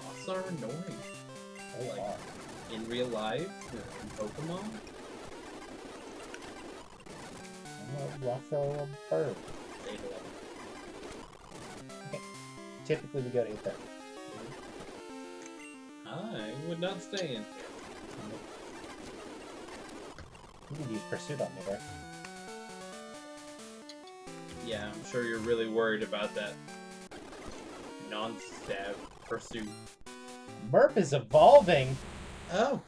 Moths are annoying. They Like, are. in real life, in Pokemon. Ruffo a bird. They love Typically we go to 8:30. I would not stay in. You can use Pursuit on me there. Yeah, I'm sure you're really worried about that non-stab pursuit. Merp is evolving! Oh,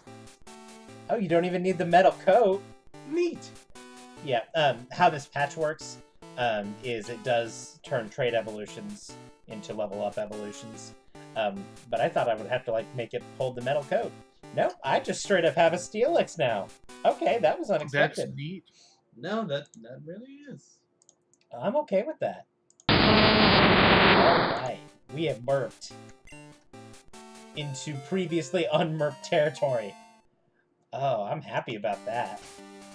Oh, you don't even need the metal coat! neat. Yeah, how this patch works is it does turn trait evolutions into level up evolutions. But I thought I would have to, like, make it hold the metal coat. Nope, I just straight up have a Steelix now. Okay, that was That's unexpected. neat. No, that really is. I'm okay with that. Alright, we have merped into previously unmerped territory. Oh, I'm happy about that.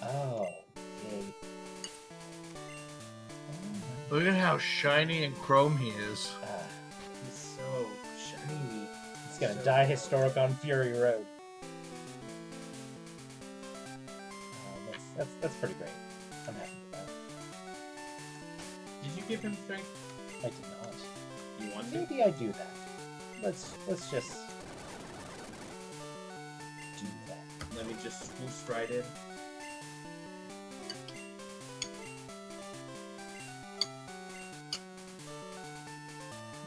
Oh, yay. Look at how shiny and chrome he is. He's so shiny. It's gonna die historic on Fury Road. That's pretty great. I'm happy with that. Did you give him strength? I did not. You want to? Maybe I do that. Let's just do that. Let me just swoosh right in.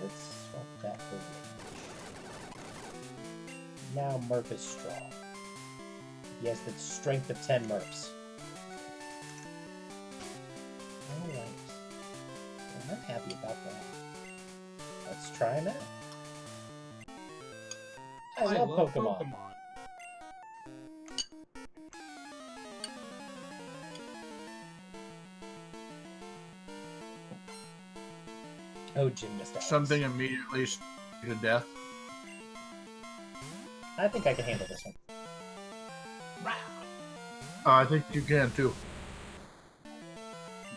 Let's swap that for range. Now Merp is strong. He has the strength of 10 Merps. Alright. Well, I'm happy about that. Let's try him out. I love Pokemon. Oh, gymnastics. Something immediately to death. I think I can handle this one. I think you can too.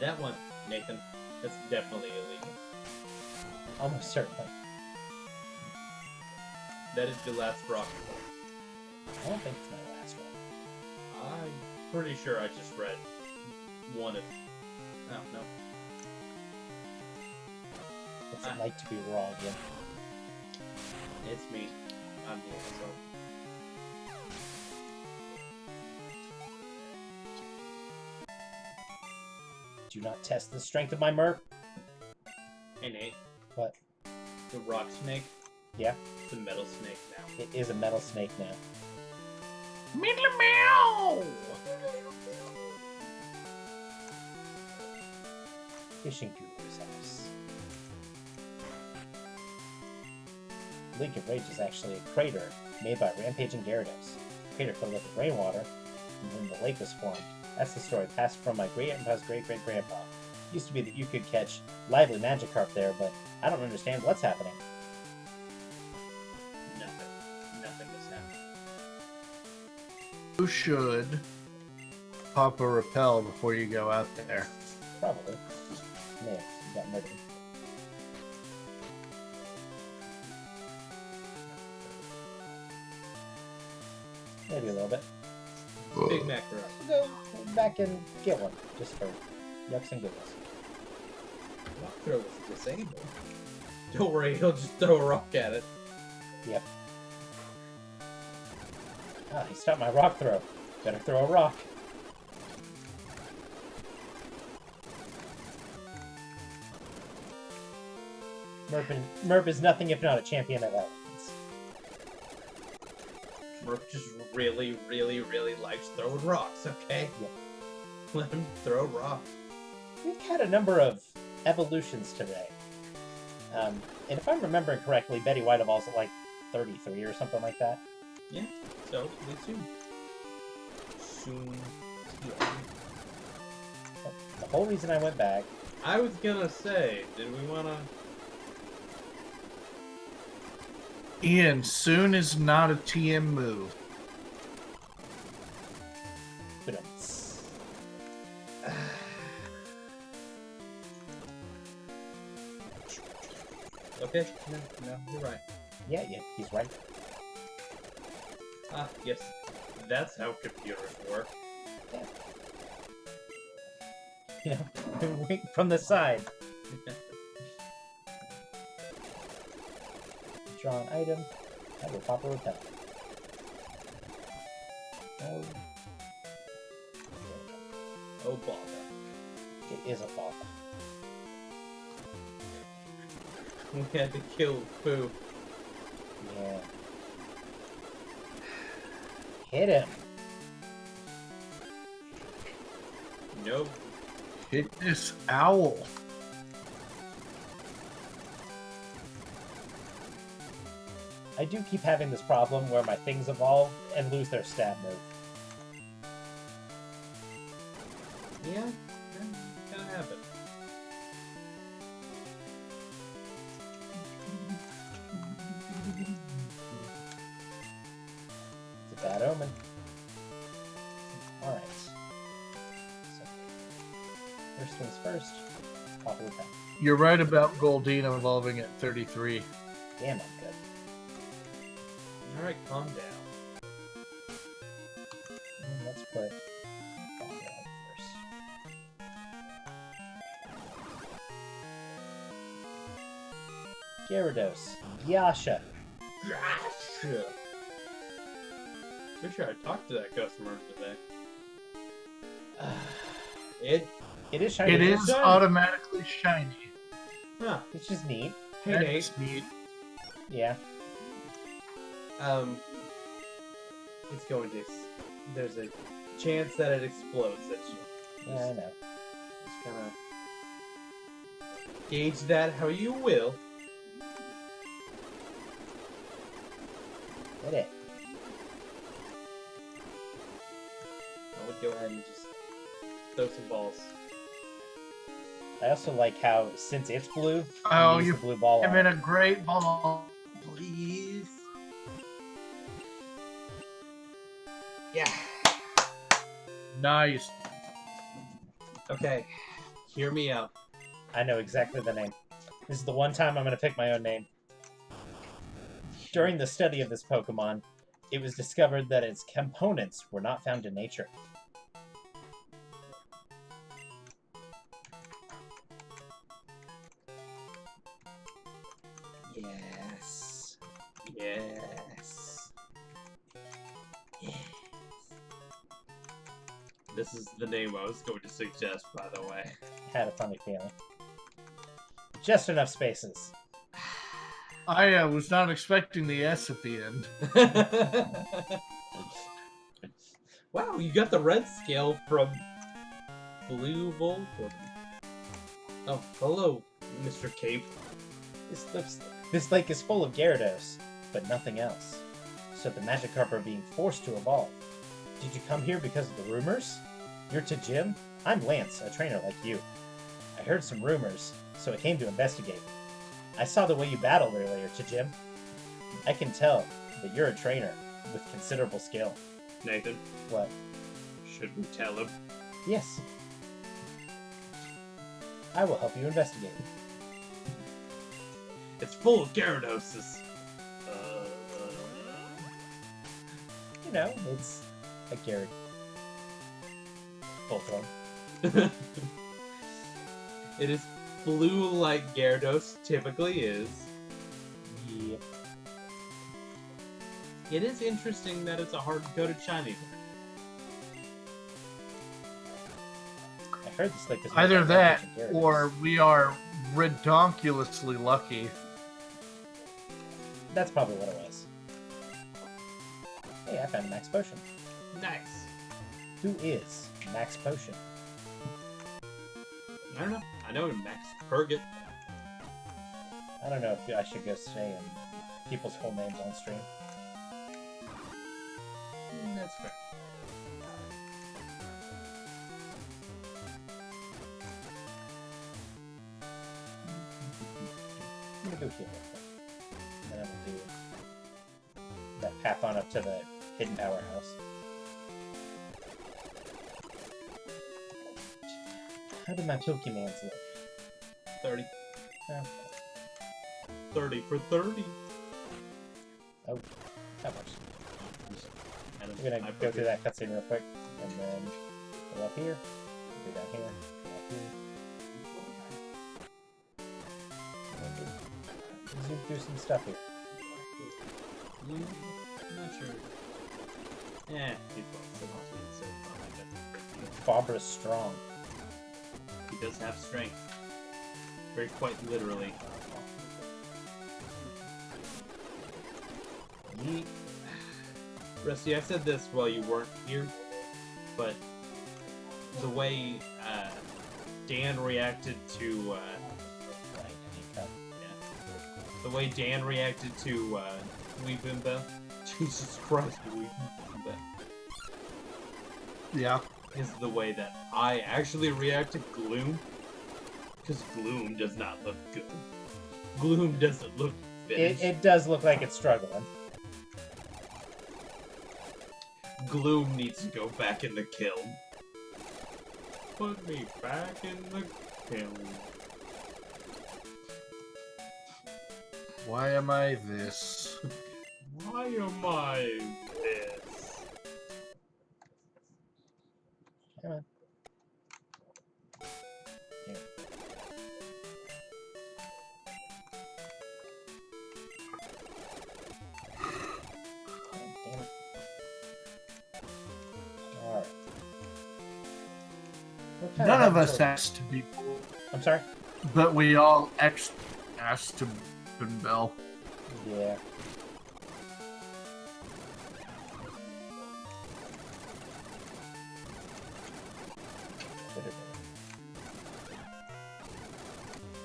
That one, Nathan, that's definitely illegal. Almost certainly. That is the last rock. I don't think it's my last one. I'm pretty sure I just read one of. Oh, no. What's it like to be wrong, yeah? It's me. I'm the asshole. Do not test the strength of my Merp. Hey, Nate. What? The rock snake? Yeah? It's a metal snake now. It is a metal snake now. Meow! Fishing Guru's house. Lake of Rage is actually a crater made by rampaging Gyarados. The crater filled up with rainwater, and then the lake was formed. That's the story passed from my great-grandpa's great-great-grandpa. Used to be that you could catch lively Magikarp there, but I don't understand what's happening. Nothing has happened. You should pop a repel before you go out there. Probably. May have got murdered. Maybe a little bit. Big Mac Rock. Go back and get one, just for yucks and giggles. Rock throw is disabled. Don't worry, he'll just throw a rock at it. Yep. Ah, he stopped my rock throw. Better throw a rock. Merp is nothing if not a champion of elements. Merc just really, really, really likes throwing rocks, okay? Yep. Let him throw rocks. We've had a number of evolutions today. And if I'm remembering correctly, Betty White evolves at like 33 or something like that. Yeah, so we soon. Yeah. The whole reason I went back... I was gonna say, did we wanna... Ian, soon is not a TM move. But Okay, no, you're right. yeah, he's right. Ah, yes. That's how computers work. Yeah. You know, wink from the side. Draw an item. I will pop a repel. Oh. Oh, bother. It is a fall. We had to kill Foo. Yeah. Hit him. Nope. Hit this owl. I do keep having this problem where my things evolve and lose their stat move. Yeah, kind of happen. It's a bad omen. Alright. So, first things first, pop a repel. You're right about Goldina evolving at 33. Damn, I'm good. Alright, calm down. Let's put Fog on first. Gyarados. Yasha. Gotcha. Pretty sure I talked to that customer today. It is shiny. It is done. automatically shiny. Huh. It's just neat. Hey, Nate. That's neat. Yeah. It's going to. There's a chance that it explodes at you. Yeah, I know. Just kind of gauge that how you will. Hit it. I would go ahead and just throw some balls. I also like how, since it's blue, Oh, use you the blue ball I'm on in it. a great ball. Please. Yeah. Nice. Okay. Hear me out. I know exactly the name. This is the one time I'm going to pick my own name. During the study of this Pokemon, it was discovered that its components were not found in nature. Yes. Yes. Yes. This is the name I was going to suggest, by the way. Had a funny feeling. Just enough spaces. I was not expecting the S at the end. Wow, you got the red scale from Blue Volt. Oh, hello, Mr. Cape. This lake is full of Gyarados, but nothing else. So the Magikarp are being forced to evolve. Did you come here because of the rumors? You're to Jim? I'm Lance, a trainer like you. I heard some rumors, so I came to investigate. I saw the way you battled earlier, to Jim. I can tell that you're a trainer with considerable skill. Nathan, What? should we tell him? Yes. I will help you investigate. It's full of Gyarados. You know, it's a Gyarados. Full form. It is blue like Gyarados typically is. Yep. It is interesting that it's a hard-coded shiny. I heard this lake is Either that, Gyarados. or we are redonkulously lucky. That's probably what it was. Hey, I found a Max Potion. Nice. Who is Max Potion? I don't know. I know Max Purget. I don't know if I should go saying people's full names on stream. That's fair. I'm gonna go here real quick. And then I'm gonna do that path on up to the hidden powerhouse. How do my Pokemons look? 30. Oh, 30 for 30. that much. We're gonna go through that cutscene real quick, and then go up here, go down here, go up here. Do some stuff here. I'm not sure. People so far. Bobra's strong. He does have strength. Very quite literally. Yeet. Rusty, I said this while you weren't here, but the way Dan reacted to the way Dan reacted to Weebimba, Jesus Christ, Weebimba, Yeah. is the way that I actually react to Gloom, because Gloom does not look good. Gloom doesn't look finished. It does look like it's struggling. Gloom needs to go back in the kiln. Put me back in the kiln. Why am I this? Why am I this? Come on. Here. Oh, damn it. Alright. None of us asked to be cool, I'm sorry? but we all asked to be Bell. Yeah.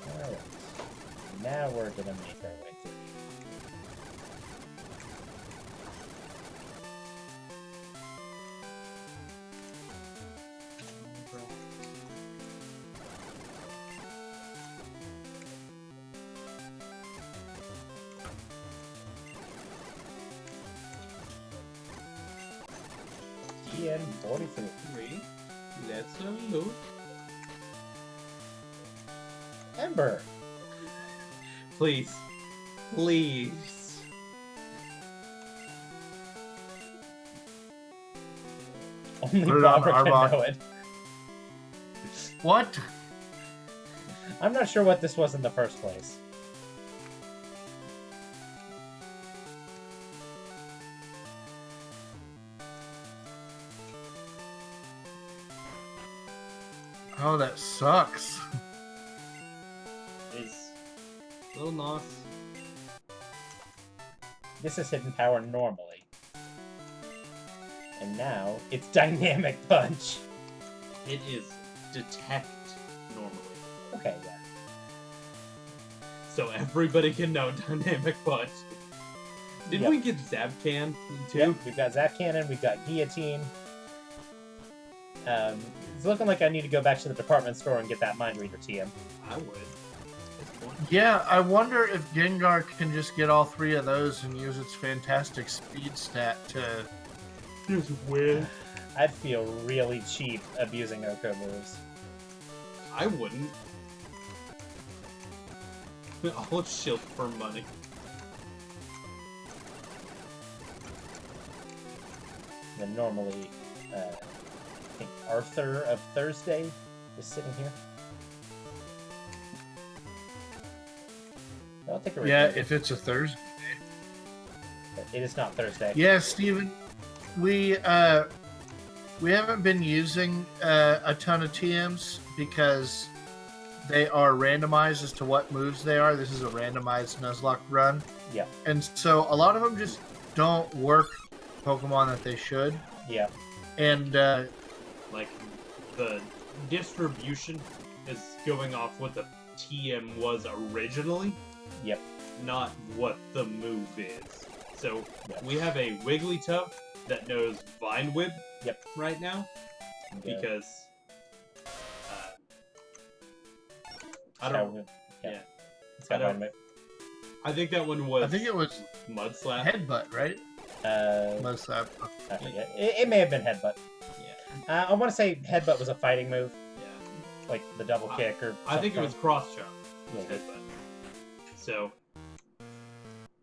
Alright. Now we're gonna make our way through. DN43. Let's look. Ember! Please. Please. Only Put it on Barbara can Arbok. know it. What? I'm not sure what this was in the first place. Oh, that sucks. Is Little Nos. This is hidden power normally. And now, it's Dynamic Punch. It is detect normally. Okay, yeah. So everybody can know Dynamic Punch. Did Yep. we get Zapcan too? Yep, we've got Zap Cannon, we've got Guillotine. It's looking like I need to go back to the department store and get that Mind Reader TM. I would. Yeah, I wonder if Gengar can just get all three of those and use its fantastic speed stat to... Just win. I'd feel really cheap abusing Oko moves. I wouldn't. I'll shield for money. And normally, I think Arthur of Thursday is sitting here. I'll take a read. Yeah, if it's a Thursday. It is not Thursday. Yeah, Steven, we haven't been using a ton of TMs because they are randomized as to what moves they are. This is a randomized Nuzlocke run. Yeah. And so a lot of them just don't work Pokemon that they should. Yeah. And Like, the distribution is going off what the TM was originally. Yep. Not what the move is. So, Yep. we have a Wigglytuff that knows Vine Whip right now. Yeah. Because, I don't... yeah. It's got I don't- Vine Whip. I think that one was... I think it was Mud Slap. Headbutt, right? Unless that. I forget. It may have been headbutt. Yeah. I want to say headbutt was a fighting move, Yeah. like the double kick or. I think it was cross chop. Maybe. Headbutt.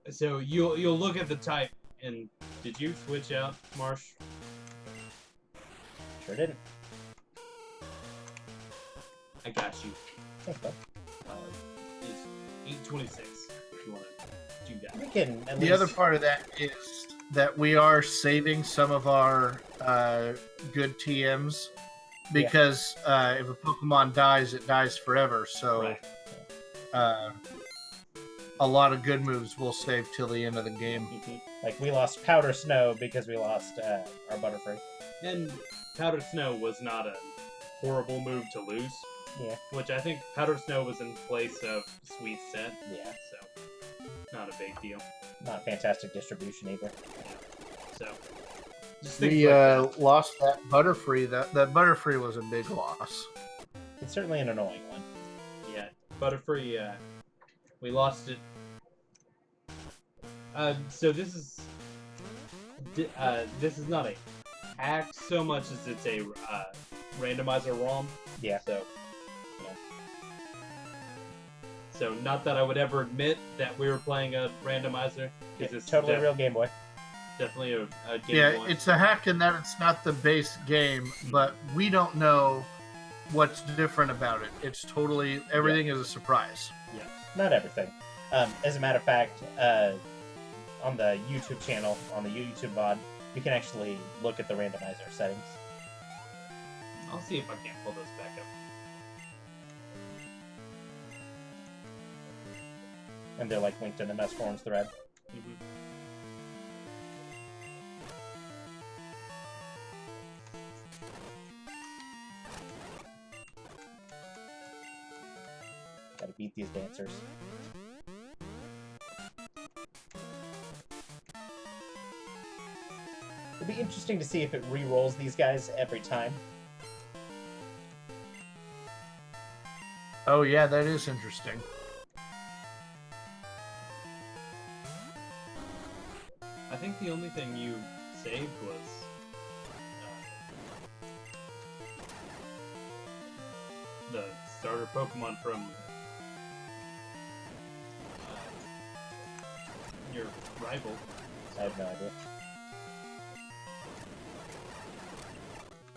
So you'll look at the type, and did you switch out, Marsh? Sure didn't. I got you. Thanks, bud. It's 826. If you want to do that. We can at The least... other part of that is that we are saving some of our good TMs because if a Pokemon dies, it dies forever. So a lot of good moves we'll save till the end of the game. Like we lost Powder Snow because we lost our Butterfree. And Powder Snow was not a horrible move to lose. Yeah. Which I think Powder Snow was in place of Sweet Scent. Yeah. So, not a big deal. Not fantastic distribution either. So, just We lost that Butterfree. That Butterfree was a big loss. It's certainly an annoying one. Yeah, Butterfree, we lost it. So this is not a hack so much as it's a randomizer ROM. Yeah. So not that I would ever admit that we were playing a randomizer, because it's totally real Game Boy. Definitely a Game Boy. It's a hack in that it's not the base game, but we don't know what's different about it. It's totally everything is a surprise. Yeah, not everything. As a matter of fact, on the YouTube channel, on the YouTube VOD, you can actually look at the randomizer settings. I'll see if I can't pull those back up. And they're like linked in the Mess Forums thread. Gotta beat these dancers. It'd be interesting to see if it re-rolls these guys every time. Oh yeah, that is interesting. I think the only thing you saved was the starter Pokemon from your rival. I have no idea.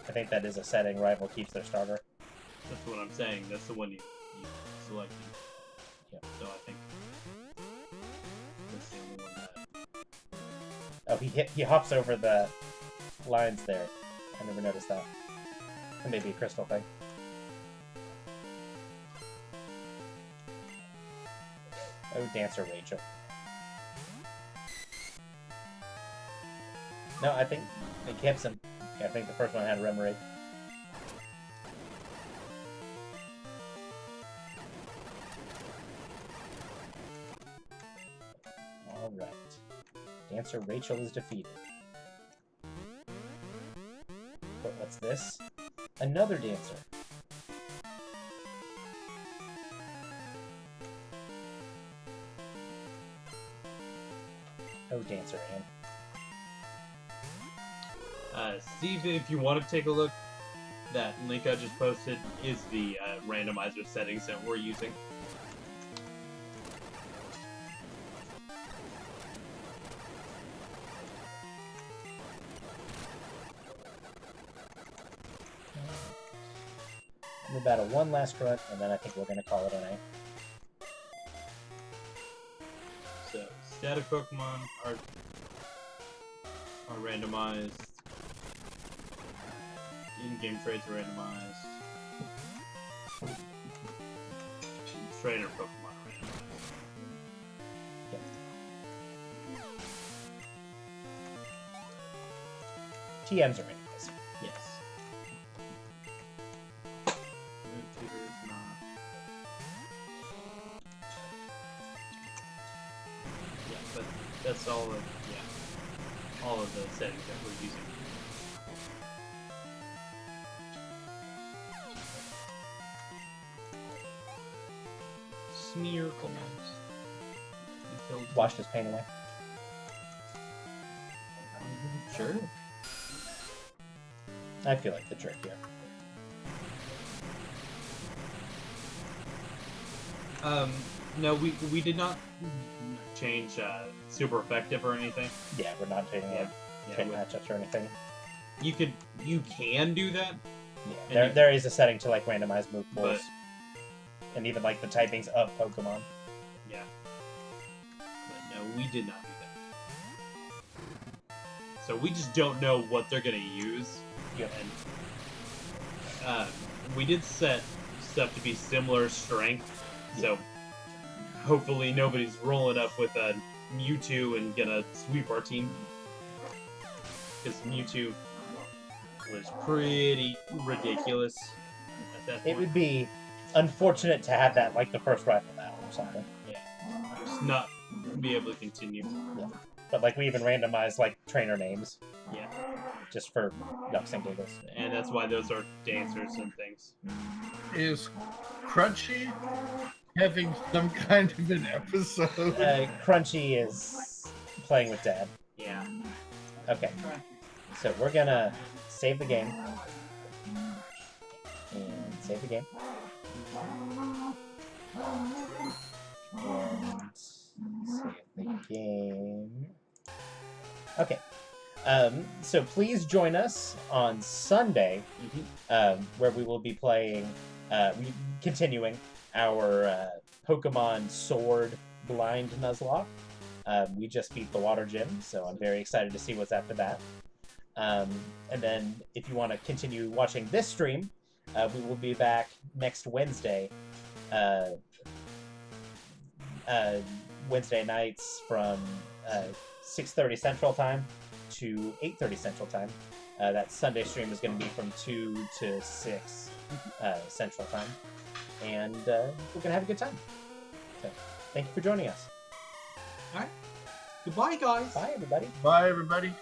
I think that is a setting. Rival keeps their starter. That's what I'm saying. That's the one you selected. Yeah. So I think that's the only one that... Oh, he hops over the lines there. I never noticed that. It may be a crystal thing. Oh, Dancer Rachel. No, I think Gibson. I think the first one had Remoraid. Alright. Dancer Rachel is defeated. But what's this? Another dancer. Oh, Dancer Ann. Steve, if you want to take a look, that link I just posted is the randomizer settings that we're using. I'm about one last run, and then I think we're going to call it a night. So, static Pokemon are randomized. In-game trades are randomized. Trainer Pokemon are randomized. Yep. TMs are randomized. Yes. Move Tutor is not. Yeah, but that's all of the settings that we're using. Smear commands. Washed his pain away. Sure. I feel like the trick here. No, we did not change super effective or anything. Yeah, we're not taking trade matchups or anything. You can do that. Yeah, there is a setting to like randomize move pools, But- and even like the typings of Pokemon. Yeah. But no, we did not do that. So we just don't know what they're gonna use. Yep. And we did set stuff to be similar strength, so hopefully nobody's rolling up with a Mewtwo and gonna sweep our team. Because Mewtwo was pretty ridiculous at that point. It would be unfortunate to have that like the first rifle battle or something. Yeah. Just not be able to continue. Yeah. But like we even randomized like trainer names. Yeah. Just for ducks and giggles. And that's why those are dancers and things. Is Crunchy having some kind of an episode? Crunchy is playing with Dad. Yeah. Okay. So we're gonna save the game. And save the game. And save the game. Okay. So please join us on Sunday, where we will be playing, continuing our Pokemon Sword Blind Nuzlocke. We just beat the Water Gym, so I'm very excited to see what's after that. And then if you want to continue watching this stream, we will be back next Wednesday. Wednesday nights from 6:30 Central Time to 8:30 Central Time. That Sunday stream is going to be from 2 to 6 Central Time. And we're going to have a good time. So, thank you for joining us. Alright. Goodbye, guys. Bye, everybody. Bye, everybody.